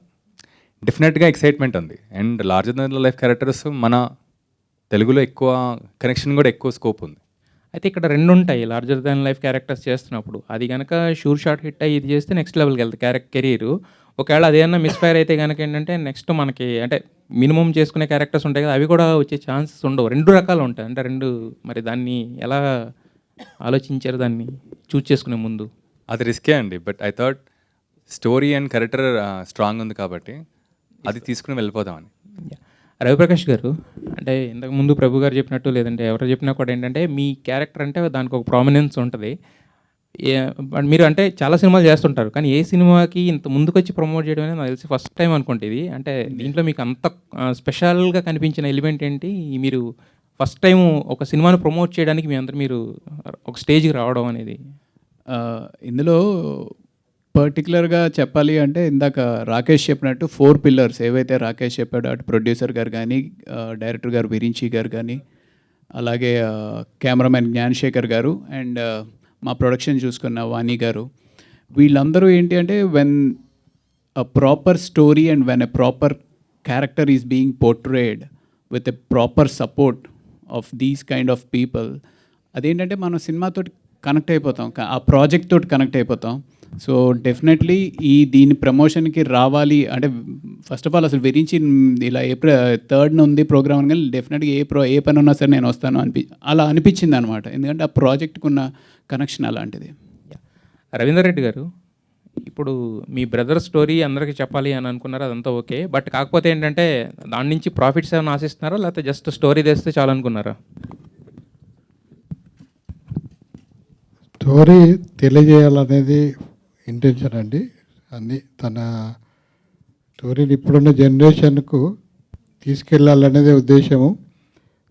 డెఫినెట్గా ఎక్సైట్మెంట్ ఉంది. And larger than the life characters మన తెలుగులో ఎక్కువ కనెక్షన్ కూడా ఎక్కువ స్కోప్ ఉంది. అయితే ఇక్కడ 2 ఉంటాయి లార్జర్ దాన్ లైఫ్ క్యారెక్టర్స్ చేస్తున్నప్పుడు. అది కనుక షూర్ షాట్ హిట్ అయ్యి ఇది చేస్తే నెక్స్ట్ లెవెల్కి వెళ్తుంది కెరీర్. ఒకవేళ అదేమన్నా మిస్ఫైర్ అయితే కనుక ఏంటంటే నెక్స్ట్ మనకి అంటే మినిమం చేసుకునే క్యారెక్టర్స్ ఉంటాయి కదా, అవి కూడా వచ్చే ఛాన్సెస్ ఉండవు. 2 రకాలు ఉంటాయి. అంటే 2 మరి దాన్ని ఎలా ఆలోచించారు దాన్ని చూస్ చేసుకునే ముందు? అది రిస్కే అండి, but I thought story and character strong ఉంది కాబట్టి అది తీసుకుని వెళ్ళిపోదామని. రవిప్రకాష్ గారు, అంటే ఇంతకు ముందు ప్రభు గారు చెప్పినట్టు లేదంటే ఎవరు చెప్పినా కూడా ఏంటంటే మీ క్యారెక్టర్ అంటే దానికి ఒక ప్రామినెన్స్ ఉంటుంది. మీరు అంటే చాలా సినిమాలు చేస్తుంటారు, కానీ ఏ సినిమాకి ఇంత ముందుకొచ్చి ప్రమోట్ చేయడం అనేది నాకు తెలిసి ఫస్ట్ టైం అనుకుంటే ఇది. అంటే దీంట్లో మీకు అంత స్పెషల్గా కనిపించిన ఎలిమెంట్ ఏంటి? మీరు ఫస్ట్ టైం ఒక సినిమాను ప్రమోట్ చేయడానికి మీరు ఒక స్టేజ్కి రావడం అనేది? ఇందులో పర్టికులర్గా చెప్పాలి అంటే ఇందాక రాకేష్ చెప్పినట్టు 4 పిల్లర్స్ ఏవైతే రాకేష్ చెప్పాడో, అటు ప్రొడ్యూసర్ గారు కానీ, డైరెక్టర్ గారు విరించి గారు కానీ, అలాగే కెమెరామెన్ జ్ఞానశేఖర్ గారు అండ్ మా ప్రొడక్షన్ చూసుకున్న వాణి గారు, వీళ్ళందరూ ఏంటి అంటే when a proper story and when a proper character is being portrayed with a proper support of these kind of people, అదేంటంటే మనం సినిమాతో కనెక్ట్ అయిపోతాం, ఆ ప్రాజెక్ట్ తోటి కనెక్ట్ అయిపోతాం. సో డెఫినెట్లీ దీని ప్రమోషన్కి రావాలి అంటే ఫస్ట్ ఆఫ్ ఆల్ అసలు విరించి ఇలా April 3rd ఉంది ప్రోగ్రామ్ అని, కానీ డెఫినెట్గా ఏ పని ఉన్నా సరే నేను వస్తాను అలా అనిపించింది అనమాట. ఎందుకంటే ఆ ప్రాజెక్ట్కి ఉన్న కనెక్షన్ అలాంటిది. రవీందర్ రెడ్డి గారు, ఇప్పుడు మీ బ్రదర్ స్టోరీ అందరికీ చెప్పాలి అని అనుకున్నారు, అదంతా ఓకే. బట్ కాకపోతే ఏంటంటే దాని నుంచి ప్రాఫిట్స్ ఏమైనా ఆశిస్తున్నారా, లేకపోతే జస్ట్ స్టోరీ తెస్తే చాలు అనుకున్నారా? స్టోరీ తెలియజేయాలనేది ఇంటెన్షన్ అండి. అన్ని తన స్టోరీని ఇప్పుడున్న జనరేషన్కు తీసుకెళ్ళాలనేదే ఉద్దేశము.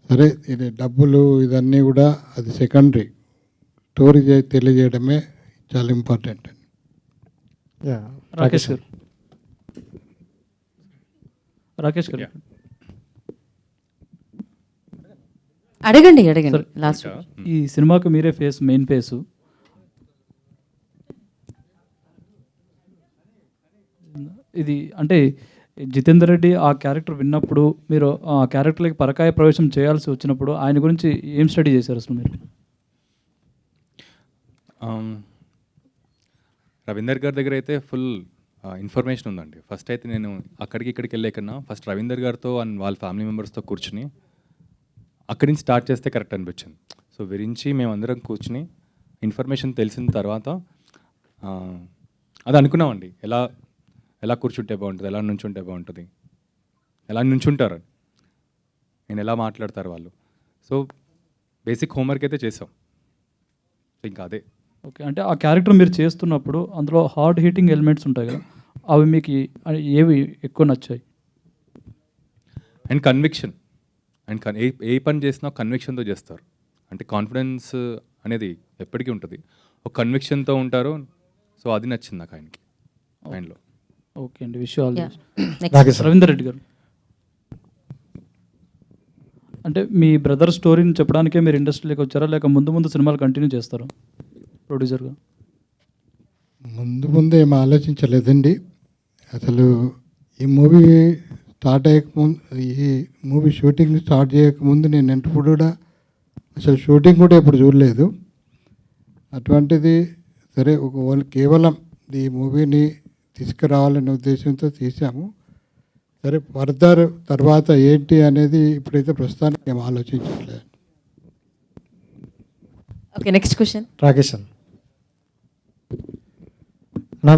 సరే ఇది డబ్బులు ఇదన్నీ కూడా అది సెకండరీ, స్టోరీ తెలియజేయడమే చాలా ఇంపార్టెంట్. రాకేష్ గారు అడగండి లాస్ట్. ఈ సినిమాకు మీరే మెయిన్ ఫేసు. ఇది అంటే జితేందర్ రెడ్డి ఆ క్యారెక్టర్ విన్నప్పుడు మీరు ఆ క్యారెక్టర్లకి పరకాయ ప్రవేశం చేయాల్సి వచ్చినప్పుడు ఆయన గురించి ఏం స్టడీ చేశారు అసలు మీరు? రవీందర్ గారి దగ్గర అయితే ఫుల్ ఇన్ఫర్మేషన్ ఉందండి. ఫస్ట్ అయితే నేను ఇక్కడికి వెళ్ళే కన్నా ఫస్ట్ రవీందర్ గారితో అండ్ వాళ్ళ ఫ్యామిలీ మెంబర్స్తో కూర్చుని అక్కడి నుంచి స్టార్ట్ చేస్తే కరెక్ట్ అనిపించింది. సో విరించి మేమందరం కూర్చుని ఇన్ఫర్మేషన్ తెలిసిన తర్వాత అది అనుకున్నామండి, ఎలా కూర్చుంటే బాగుంటుంది, ఎలా నుంచుంటే బాగుంటుంది, ఎలా నుంచుంటారు, నేను ఎలా మాట్లాడతారు వాళ్ళు. సో బేసిక్ హోంవర్క్ అయితే చేసాం. ఇంకా అదే ఓకే. అంటే ఆ క్యారెక్టర్ మీరు చేస్తున్నప్పుడు అందులో హార్డ్ హీటింగ్ ఎలిమెంట్స్ ఉంటాయి కదా, అవి మీకు ఏవి ఎక్కువ నచ్చాయి? And conviction. అండ్ ఏ పని చేసినా కన్విక్షన్తో చేస్తారు. అంటే కాన్ఫిడెన్స్ అనేది ఎప్పటికీ ఉంటుంది, ఒక కన్విక్షన్తో ఉంటారు. సో అది నచ్చింది నాకు ఆయనలో. ఓకే అండి, రవీందర్ రెడ్డి గారు, అంటే మీ బ్రదర్ స్టోరీని చెప్పడానికే మీరు ఇండస్ట్రీలోకి వచ్చారా, లేక ముందు సినిమాలు కంటిన్యూ చేస్తారా ప్రొడ్యూసర్గా? ముందు ఏం ఆలోచించలేదండి. అసలు ఈ మూవీ స్టార్ట్ అయ్యకముందు, ఈ మూవీ షూటింగ్ స్టార్ట్ చేయకముందు నేను ఎప్పుడు కూడా అసలు షూటింగ్ కూడా ఎప్పుడు చూడలేదు. అటువంటిది సరే కేవలం ఈ మూవీని తీసుకురావాలనే ఉద్దేశంతో తీసాము. సరే ఫర్దర్ తర్వాత ఏంటి అనేది ఇప్పుడైతే ప్రస్తుతానికి ఏం ఆలోచించట్లేదు. Okay, next question. రాకేష్ అన్న,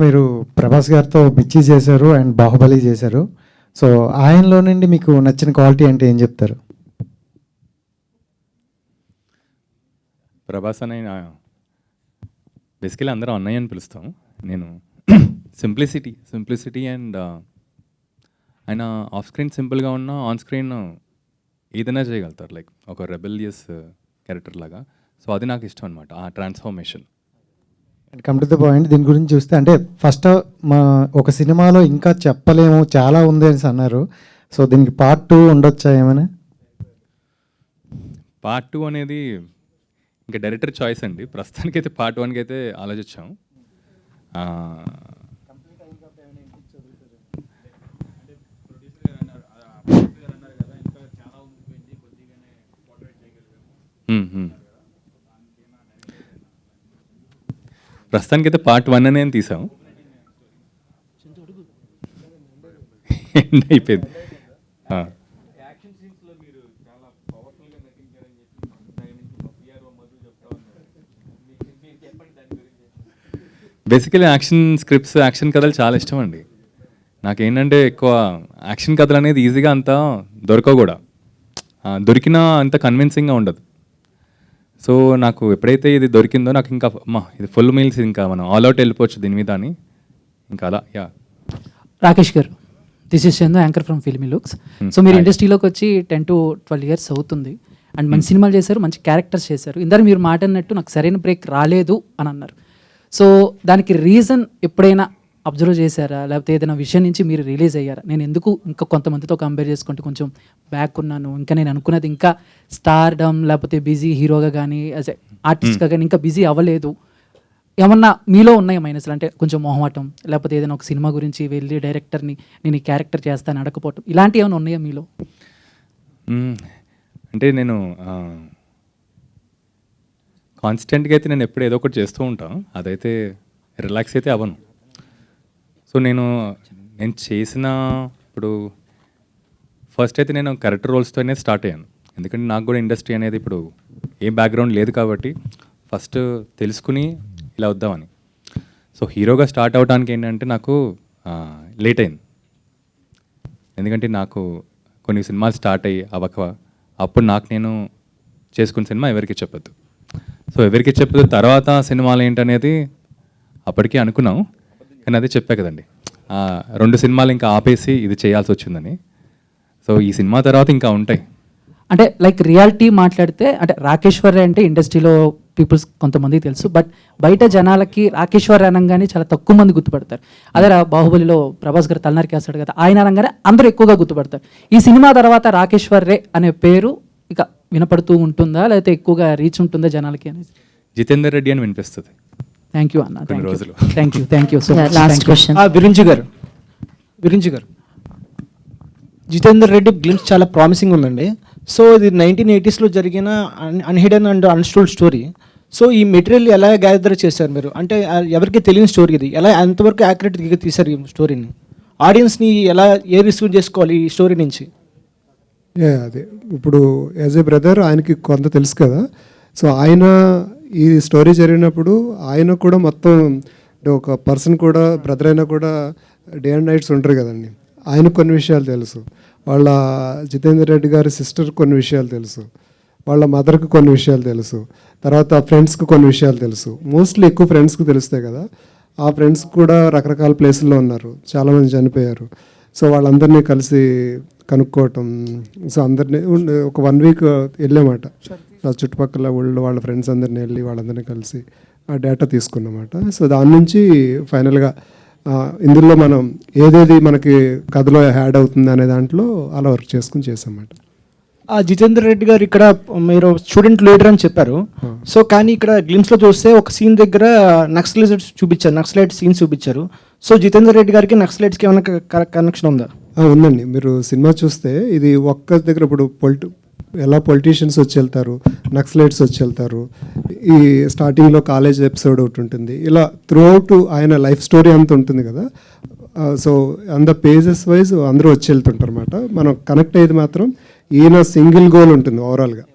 మీరు ప్రభాస్ గారితో బిచ్చి చేశారు అండ్ బాహుబలి చేశారు. సో ఆయనలో నుండి మీకు నచ్చిన క్వాలిటీ అంటే ఏం చెప్తారు? ప్రభాస్ అని బేసికలీ అందరూ అన్నయ్య అని పిలుస్తాం. నేను సింప్లిసిటీ అండ్ ఆయన ఆఫ్ స్క్రీన్ సింపుల్గా ఉన్న, ఆన్ స్క్రీన్ ఏదైనా చేయగలుగుతారు, లైక్ ఒక రెబెలియస్ క్యారెక్టర్ లాగా. సో అది నాకు ఇష్టం అనమాట, ఆ transformation. Come to the point, దీని గురించి చూస్తే అంటే ఫస్ట్ మా ఒక సినిమాలో ఇంకా చెప్పలేము చాలా ఉంది అని అన్నారు. సో దీనికి పార్ట్ 2 ఉండొచ్చా ఏమైనా? పార్ట్ 2 అనేది ఇంకా డైరెక్టర్ చాయిస్ అండి. ప్రస్తుతానికైతే పార్ట్ 1కి అయితే ఆలోచించాం. ప్రస్తుతానికైతే పార్ట్ 1 అనే తీసాం. ఎండ్ అయిపోయింది. బేసికలీ యాక్షన్ స్క్రిప్ట్స్, యాక్షన్ కథలు చాలా ఇష్టం అండి. నాకేంటంటే ఎక్కువ యాక్షన్ కథలు అనేది ఈజీగా అంతా దొరకవు కూడా, దొరికినా అంత కన్విన్సింగ్గా ఉండదు. సో నాకు ఎప్పుడైతే ఇది దొరికిందో నాకు ఇంకా ఇది ఫుల్ మీల్స్, ఇంకా మనం ఆల్ అవుట్ వెళ్ళిపోవచ్చు దీని మీద అని, ఇంకా అలా. యా, రాకేష్ గారు, this is Chandu, anchor from filmy looks. So మీరు ఇండస్ట్రీలోకి వచ్చి 10 to 12 years అవుతుంది అండ్ మంచి సినిమాలు చేశారు, మంచి క్యారెక్టర్స్ చేశారు. ఇందాక మీరు మాట అన్నట్టు నాకు సరైన బ్రేక్ రాలేదు అని అన్నారు. సో దానికి రీజన్ ఎప్పుడైనా అబ్జర్వ్ చేశారా, లేకపోతే ఏదైనా విషయం నుంచి మీరు రిలీజ్ అయ్యారా? నేను ఎందుకు ఇంకా కొంతమందితో కంపేర్ చేసుకుంటే కొంచెం బ్యాక్ ఉన్నాను, ఇంకా నేను అనుకున్నది ఇంకా స్టార్డమ్ లేకపోతే బిజీ హీరోగా కానీ యాజ్ ఎ ఆర్టిస్ట్గా కానీ ఇంకా బిజీ అవ్వలేదు, ఏమన్నా మీలో ఉన్నాయి మైనస్లు? అంటే కొంచెం మొహమాటం, లేకపోతే ఏదైనా ఒక సినిమా గురించి వెళ్ళి డైరెక్టర్ని నేను ఈ క్యారెక్టర్ చేస్తాను అడగపోవటం, ఇలాంటివి ఏమైనా ఉన్నాయా మీలో? అంటే నేను కాన్స్టెంట్గా అయితే నేను ఎప్పుడు ఏదో ఒకటి చేస్తూ ఉంటాను, అదైతే రిలాక్స్ అయితే అవ్వను. సో నేను చేసిన ఇప్పుడు ఫస్ట్ అయితే నేను క్యారెక్టర్ రోల్స్తోనే స్టార్ట్ అయ్యాను. ఎందుకంటే నాకు కూడా ఇండస్ట్రీ అనేది ఇప్పుడు ఏం బ్యాక్గ్రౌండ్ లేదు కాబట్టి ఫస్ట్ తెలుసుకుని ఇలా వద్దామని. సో హీరోగా స్టార్ట్ అవడానికి ఏంటంటే నాకు లేట్ అయింది. ఎందుకంటే నాకు కొన్ని సినిమాలు స్టార్ట్ అయ్యి అవ్వక, అప్పుడు నాకు నేను చేసుకున్న సినిమా ఎవరికి చెప్పొద్దు. సో ఎవరికి చెప్పొద్దు తర్వాత సినిమాలు ఏంటనేది అప్పటికే అనుకున్నాం, కానీ అదే చెప్పా కదండి, 2 సినిమాలు ఇంకా ఆపేసి ఇది చేయాల్సి వచ్చిందని. సో ఈ సినిమా తర్వాత ఇంకా ఉంటాయి. అంటే లైక్ రియాలిటీ మాట్లాడితే, అంటే రాకేశ్వర్ అంటే ఇండస్ట్రీలో పీపుల్స్ కొంతమంది తెలుసు, బట్ బయట జనాలకి రాకేశ్వర్ అనగానే చాలా తక్కువ మంది గుర్తుపడతారు. అదే బాహుబలిలో ప్రభాస్ గారు తలనరికేస్తాడు కదా, ఆయన అనగానే అందరూ ఎక్కువగా గుర్తుపడతారు. ఈ సినిమా తర్వాత రాకేశ్వర్ రే అనే పేరు ఇక వినపడుతూ ఉంటుందా, లేకపోతే ఎక్కువగా రీచ్ ఉంటుందా జనాలకి అనేది? జితేందర్ రెడ్డి అని వినిపిస్తుంది. థ్యాంక్ యూ అన్న, కొన్ని రోజులు. Thank you so much. Last question. Virinchi గారు, జితేందర్ రెడ్డి గ్లిమ్స్ చాలా ప్రామిసింగ్ ఉందండి. సో ఇది 1980sలో జరిగిన అన్హిడెన్ అండ్ అన్స్టోల్డ్ స్టోరీ. సో ఈ మెటీరియల్ ఎలా గ్యాదర్ చేశారు మీరు? అంటే ఎవరికి తెలియని స్టోరీ ఇది, ఎలా ఎంతవరకు యాక్యురేట్గా తీశారు ఈ స్టోరీని? ఆడియన్స్ని ఎలా రిసీవ్ చేసుకోవాలి ఈ స్టోరీ నుంచి? అదే ఇప్పుడు యాజ్ ఏ బ్రదర్ ఆయనకి కొంత తెలుసు కదా. సో ఆయన ఈ స్టోరీ జరిగినప్పుడు ఆయన కూడా మొత్తం అంటే ఒక పర్సన్ కూడా బ్రదర్ అయినా కూడా డే అండ్ నైట్స్ ఉంటారు కదండి. ఆయనకు కొన్ని విషయాలు తెలుసు, వాళ్ళ జితేందర్ రెడ్డి గారి సిస్టర్ కొన్ని విషయాలు తెలుసు, వాళ్ళ మదర్కి కొన్ని విషయాలు తెలుసు, తర్వాత ఫ్రెండ్స్కి కొన్ని విషయాలు తెలుసు. మోస్ట్లీ ఎక్కువ ఫ్రెండ్స్కి తెలుస్తాయి కదా. ఆ ఫ్రెండ్స్ కూడా రకరకాల ప్లేసుల్లో ఉన్నారు, చాలామంది చనిపోయారు. సో వాళ్ళందరినీ కలిసి కనుక్కోవటం. సో అందరినీ ఒక 1 week వెళ్ళామాట. సో చుట్టుపక్కల వాళ్ళ ఫ్రెండ్స్ అందరినీ వెళ్ళి వాళ్ళందరినీ కలిసి ఆ డేటా తీసుకున్నమాట. సో దాని నుంచి ఫైనల్గా ఇందులో మనం ఏదేది మనకి కథలో యాడ్ అవుతుంది అనే దాంట్లో అలా వర్క్ చేసుకుని చేసామాట. జితేందర్ రెడ్డి గారు ఇక్కడ మీరు స్టూడెంట్ లీడర్ అని చెప్పారు. సో కానీ ఇక్కడ గ్లిమ్స్లో చూస్తే ఒక సీన్ దగ్గర నక్సలైట్ సీన్ చూపించారు. సో జితేందర్ రెడ్డి గారికి నక్సలైట్స్కి ఏమైనా కనెక్షన్ ఉందా? ఉందండి. మీరు సినిమా చూస్తే ఇది ఒక్క దగ్గర ఇప్పుడు ఎలా పొలిటీషియన్స్ వచ్చి వెళ్తారు, నక్సలైట్స్ వచ్చి వెళ్తారు, ఈ స్టార్టింగ్లో కాలేజ్ ఎపిసోడ్ ఒకటి ఉంటుంది, ఇలా త్రూ అవుట్ ఆయన లైఫ్ స్టోరీ అంత ఉంటుంది కదా. సో అంత పేజెస్ వైజ్ అందరూ వచ్చి వెళ్తుంటారు అన్నమాట. మనం కనెక్ట్ అయ్యేది మాత్రం ఈయన సింగిల్ గోల్ ఉంటుంది ఓవరాల్గా.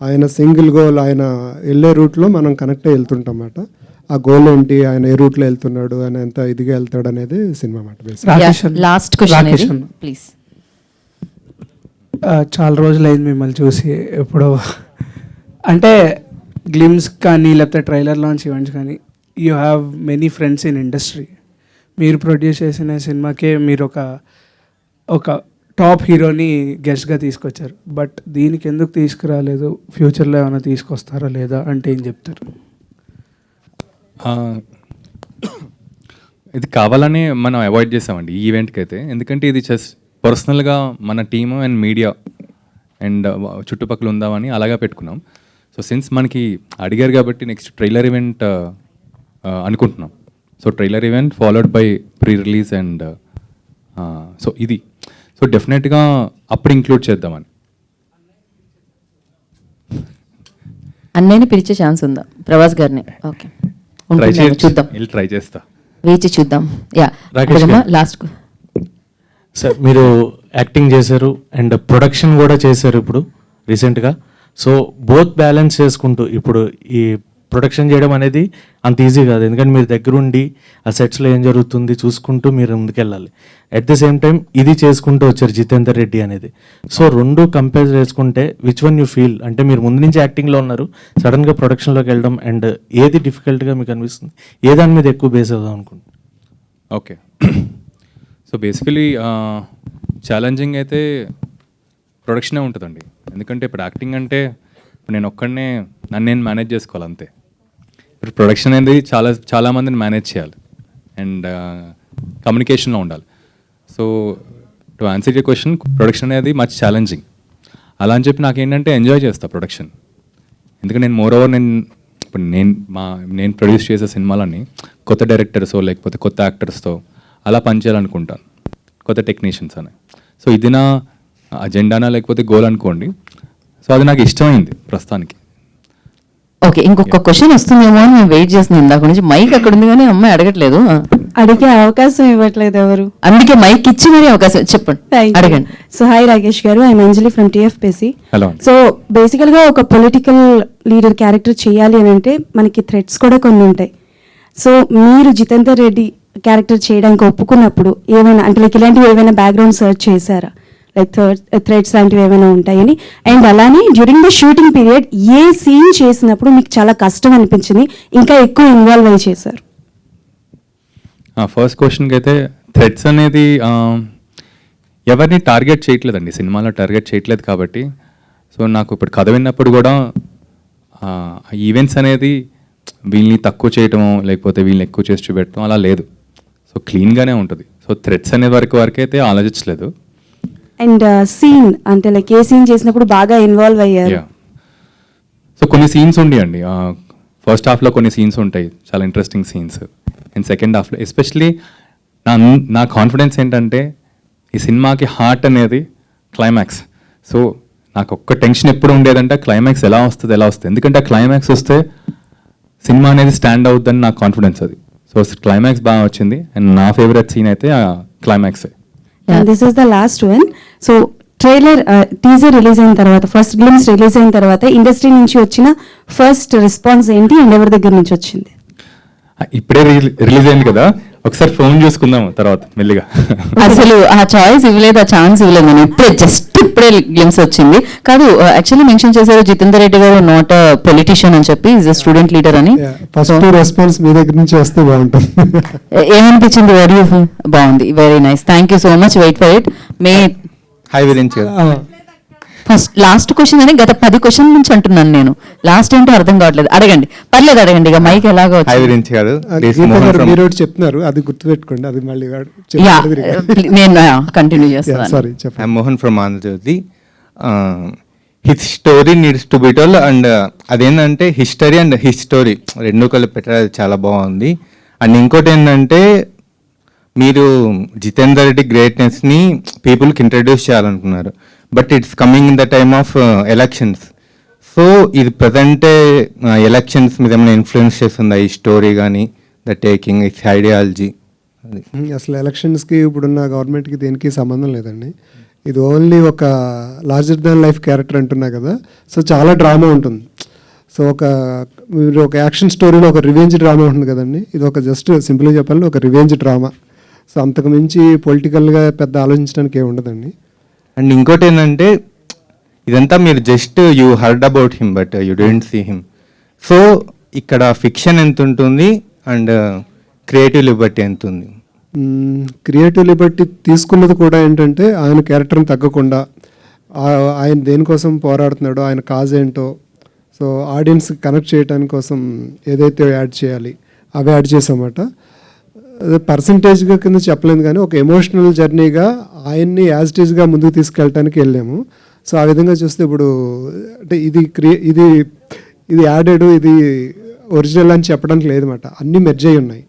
ఆయన సింగిల్ గోల్, ఆయన వెళ్ళే రూట్లో మనం కనెక్ట్ అయ్యి వెళ్తుంటాం అన్నమాట. ఆ గోల్ ఏంటి, ఆయన ఏ రూట్లో వెళ్తున్నాడు, ఆయన ఎంత ఇదిగా వెళ్తాడు అనేది సినిమా అన్నమాట. Last question please. చాలా రోజులైంది మిమ్మల్ని చూసి. ఎప్పుడో అంటే గ్లిమ్స్ కానీ లేకపోతే ట్రైలర్ లాంచ్ ఈవెంట్స్ కానీ, you have many friends in industry. మీరు ప్రొడ్యూస్ చేసిన సినిమాకే మీరు ఒక టాప్ హీరోని గెస్ట్గా తీసుకొచ్చారు. బట్ దీనికి ఎందుకు తీసుకురాలేదు, ఫ్యూచర్లో ఏమైనా తీసుకొస్తారా లేదా అంటే ఏం చెప్తారు? ఇది కావాలని మనం అవాయిడ్ చేసామండి ఈ ఈవెంట్కి అయితే. ఎందుకంటే ఇది జస్ట్ పర్సనల్గా మన టీము అండ్ మీడియా అండ్ చుట్టుపక్కల ఉందామని అలాగా పెట్టుకున్నాం. సో సిన్స్ మనకి అడిగారు కాబట్టి నెక్స్ట్ ట్రైలర్ ఈవెంట్ అనుకుంటున్నాం. So trailer event followed by pre release and so ఇది సో డెఫినెట్గా అప్పుడు ఇంక్లూడ్ చేద్దామని. అన్నయ్యని పిలిచే ఛాన్స్ ఉందా ప్రభాస్ గారిని? ఓకే, చూద్దాం, ట్రై చేస్తా, వేచి చూద్దాం. యా లాస్ట్ సార్, మీరు యాక్టింగ్ చేశారు అండ్ ప్రొడక్షన్ కూడా చేశారు ఇప్పుడు రీసెంట్గా. సో బోత్ బ్యాలెన్స్ చేసుకుంటూ ఇప్పుడు ఈ ప్రొడక్షన్ చేయడం అనేది అంత ఈజీ కాదు, ఎందుకంటే మీరు దగ్గరుండి ఆ సెట్స్లో ఏం జరుగుతుంది చూసుకుంటూ మీరు ముందుకెళ్ళాలి. అట్ ది సేమ్ టైం ఇది చేసుకుంటూ వచ్చారు జితేందర్ రెడ్డి అనేది. సో రెండు కంపేర్ చేసుకుంటే విచ్ వన్ యూ ఫీల్, అంటే మీరు ముందు నుంచి యాక్టింగ్లో ఉన్నారు, సడన్గా ప్రొడక్షన్లోకి వెళ్ళడం అండ్ ఏది డిఫికల్ట్గా మీకు అనిపిస్తుంది, ఏ దాని మీద ఎక్కువ బేస్ అవుదాం అనుకుంటున్నారు? ఓకే, సో బేసికలీ ఛాలెంజింగ్ అయితే ప్రొడక్షనే ఉంటుందండి. ఎందుకంటే ఇప్పుడు యాక్టింగ్ అంటే ఇప్పుడు నేను ఒక్కడనే నన్ను నేను మేనేజ్ చేసుకోవాలి అంతే. ఇప్పుడు ప్రొడక్షన్ అనేది చాలామందిని మేనేజ్ చేయాలి అండ్ కమ్యూనికేషన్లో ఉండాలి. So to answer your question, production అనేది మచ్ ఛాలెంజింగ్. అలా అని చెప్పి నాకేంటంటే ఎంజాయ్ చేస్తాను ప్రొడక్షన్. ఎందుకంటే నేను మోర్ ఓవర్ ఇప్పుడు నేను ప్రొడ్యూస్ చేసే సినిమాలన్నీ కొత్త డైరెక్టర్స్తో లేకపోతే కొత్త యాక్టర్స్తో అలా పనిచేయాలనుకుంటాను, కొత్త టెక్నీషియన్స్ అని. సో ఇది నా అజెండానా లేకపోతే గోల్ అనుకోండి. సో అది నాకు ఇష్టమైంది ప్రస్తుతానికి. ఓకే, ఇంకొక క్వశ్చన్ వస్తుందేమో అని నేను వెయిట్ చేస్తున్నాను ఇందాక నుంచి. మైక్ అక్కడ ఉంది కానీ అమ్మాయి అడగట్లేదు, అడిగే అవకాశం ఇవ్వట్లేదు ఎవరు, అందుకే మైక్ ఇచ్చి మరీ అవకాశం చెప్పండి, అడగండి. సో హాయ్ రాకేష్ గారు, I'm Anjali from TFPC. So బేసికల్గా ఒక పొలిటికల్ లీడర్ క్యారెక్టర్ చేయాలి అని అంటే మనకి థ్రెడ్స్ కూడా కొన్ని ఉంటాయి. సో మీరు జితేందర్ రెడ్డి క్యారెక్టర్ చేయడానికి ఒప్పుకున్నప్పుడు ఏమైనా అంటే లైక్ ఇలాంటివి ఏమైనా బ్యాక్గ్రౌండ్ సర్చ్ చేశారా, లైక్ థ్రెడ్స్ లాంటివి ఏమైనా ఉంటాయని? అండ్ అలానే డ్యూరింగ్ ద షూటింగ్ పీరియడ్ ఏ సీన్ చేసినప్పుడు మీకు చాలా కష్టం అనిపించింది, ఇంకా ఎక్కువ ఇన్వాల్వ్ అయ్యి చేశారు? ఫస్ట్ క్వశ్చన్కి అయితే థ్రెడ్స్ అనేది ఎవరిని టార్గెట్ చేయట్లేదండి, సినిమాలో టార్గెట్ చేయట్లేదు కాబట్టి. సో నాకు ఇప్పుడు కథ విన్నప్పుడు కూడా ఈవెంట్స్ అనేది వీళ్ళని తక్కువ చేయటమో లేకపోతే వీళ్ళని ఎక్కువ చేసి చూపెట్టడం అలా లేదు. సో క్లీన్గానే ఉంటుంది. సో థ్రెడ్స్ అనే వరకు అయితే ఆలోచించలేదు. అండ్ సీన్ అంటే లైక్ ఏ సీన్ చేసినప్పుడు బాగా ఇన్వాల్వ్ అయ్యారు? సో కొన్ని సీన్స్ ఉండేయండి, ఫస్ట్ హాఫ్లో కొన్ని సీన్స్ ఉంటాయి చాలా ఇంట్రెస్టింగ్ సీన్స్. అండ్ సెకండ్ హాఫ్లో ఎస్పెషలీ నా కాన్ఫిడెన్స్ ఏంటంటే ఈ సినిమాకి హార్ట్ అనేది క్లైమాక్స్. సో నాకు ఒక్క టెన్షన్ ఎప్పుడు ఉండేదంటే క్లైమాక్స్ ఎలా వస్తుంది. ఎందుకంటే ఆ క్లైమాక్స్ వస్తే సినిమా అనేది స్టాండ్ అవుతుందని నా కాన్ఫిడెన్స్ అది. సో క్లైమాక్స్ బాగా వచ్చింది అండ్ నా ఫేవరెట్ సీన్ అయితే ఆ క్లైమాక్సే. This is the last one. So trailer teaser release అయిన తర్వాత, ఫస్ట్ గ్లిమ్స్ రిలీజ్ అయిన తర్వాత ఇండస్ట్రీ నుంచి వచ్చిన ఫస్ట్ రెస్పాన్స్ ఏంటి అండ్ ఎవరి దగ్గర నుంచి వచ్చింది? ఇప్పుడే రిలీజ్ అయింది కదా, ఒకసారి ఫోన్ చూసుకుందాం తర్వాత మెల్లిగా. అసలు ఆ చాయిస్ ఇవ్వలేదు, ఆ ఛాన్స్ ఇవ్వలేదు. నేను ఇప్పుడే గ్లిమ్స్ వచ్చింది కాదు. యాక్చువల్లీ మెన్షన్ చేశారు జితేందర్ రెడ్డి గారు నాట్ పొలిటీషియన్ అని చెప్పి, ఈజ్ స్టూడెంట్ లీడర్ అని. ఫస్ట్ రెస్పాన్స్ మీ దగ్గర నుంచి వస్తే బాగుంటుంది. ఏమనిపించింది? బాగుంది, very nice, thank you so much. Wait for it. May I Virinchi first last question అని గత 10 క్వశ్చన్ నుంచి అంటున్నాను నేను. లాస్ట్ ఏంటో అర్థం కావట్లేదు. అడగండి, పర్లేదు అడగండి. ఇక మైక్ ఎలాగో మీరు చెప్తున్నారు, అది గుర్తుపెట్టుకోండి. అది మళ్ళీ నేను కంటిన్యూ చేస్తాను. సారీ చెప్పండి. I'm Mohan from Andhrajyothy. His story needs to be told and అదేంటంటే హిస్టరీ అండ్ హిస్టరీ రెండు కలిపి పెట్టారు, చాలా బాగుంది. అండ్ ఇంకోటి ఏంటంటే మీరు జితేందర్ రెడ్డి గ్రేట్నెస్ని పీపుల్కి ఇంట్రడ్యూస్ చేయాలనుకున్నారు, but it's coming in the time of elections. So ఇది ప్రజెంటే ఎలక్షన్స్ మీద ఏమైనా ఇన్ఫ్లుయెన్స్ చేస్తుందా ఈ స్టోరీ కానీ, ద టేకింగ్ ఇట్స్ ఐడియాలజీ? అసలు ఎలక్షన్స్కి ఇప్పుడున్న గవర్నమెంట్కి దేనికి సంబంధం లేదండి. ఇది ఓన్లీ ఒక లార్జర్ దాన్ లైఫ్ క్యారెక్టర్ అంటున్నా కదా, సో చాలా డ్రామా ఉంటుంది. సో మీరు ఒక యాక్షన్ స్టోరీలో ఒక రివెంజ్ డ్రామా ఉంటుంది కదండి, ఇది ఒక జస్ట్ సింపుల్గా చెప్పాలంటే ఒక రివెంజ్ డ్రామా. సో అంతకు మించి పొలిటికల్గా పెద్ద ఆలోచించడానికి ఏమి ఉండదండి. అండ్ ఇంకోటి ఏంటంటే ఇదంతా మీరు just you heard about him but you don't see him. So ఇక్కడ ఫిక్షన్ ఎంత ఉంటుంది అండ్ క్రియేటివ్ లిబర్టీ ఎంత ఉంది? క్రియేటివ్ లిబర్టీ తీసుకున్నది కూడా ఏంటంటే ఆయన క్యారెక్టర్ని తగ్గకుండా ఆయన దేనికోసం పోరాడుతున్నాడో, ఆయన కాజ్ ఏంటో, సో ఆడియన్స్ కనెక్ట్ చేయడానికి కోసం ఏదైతే యాడ్ చేయాలి అవి యాడ్ చేసామన్నమాట. అదే పర్సంటేజ్గా కింద చెప్పలేను కానీ ఒక ఎమోషనల్ జర్నీగా ఆయన్ని యాజ్ ఇట్ ఈజ్గా ముందుకు తీసుకెళ్ళడానికి వెళ్ళాము. సో ఆ విధంగా చూస్తే ఇప్పుడు అంటే ఇది యాడెడ్, ఇది ఒరిజినల్ అని చెప్పడానికి లేదన్నమాట. అన్నీ మెర్జ్ అయి ఉన్నాయి.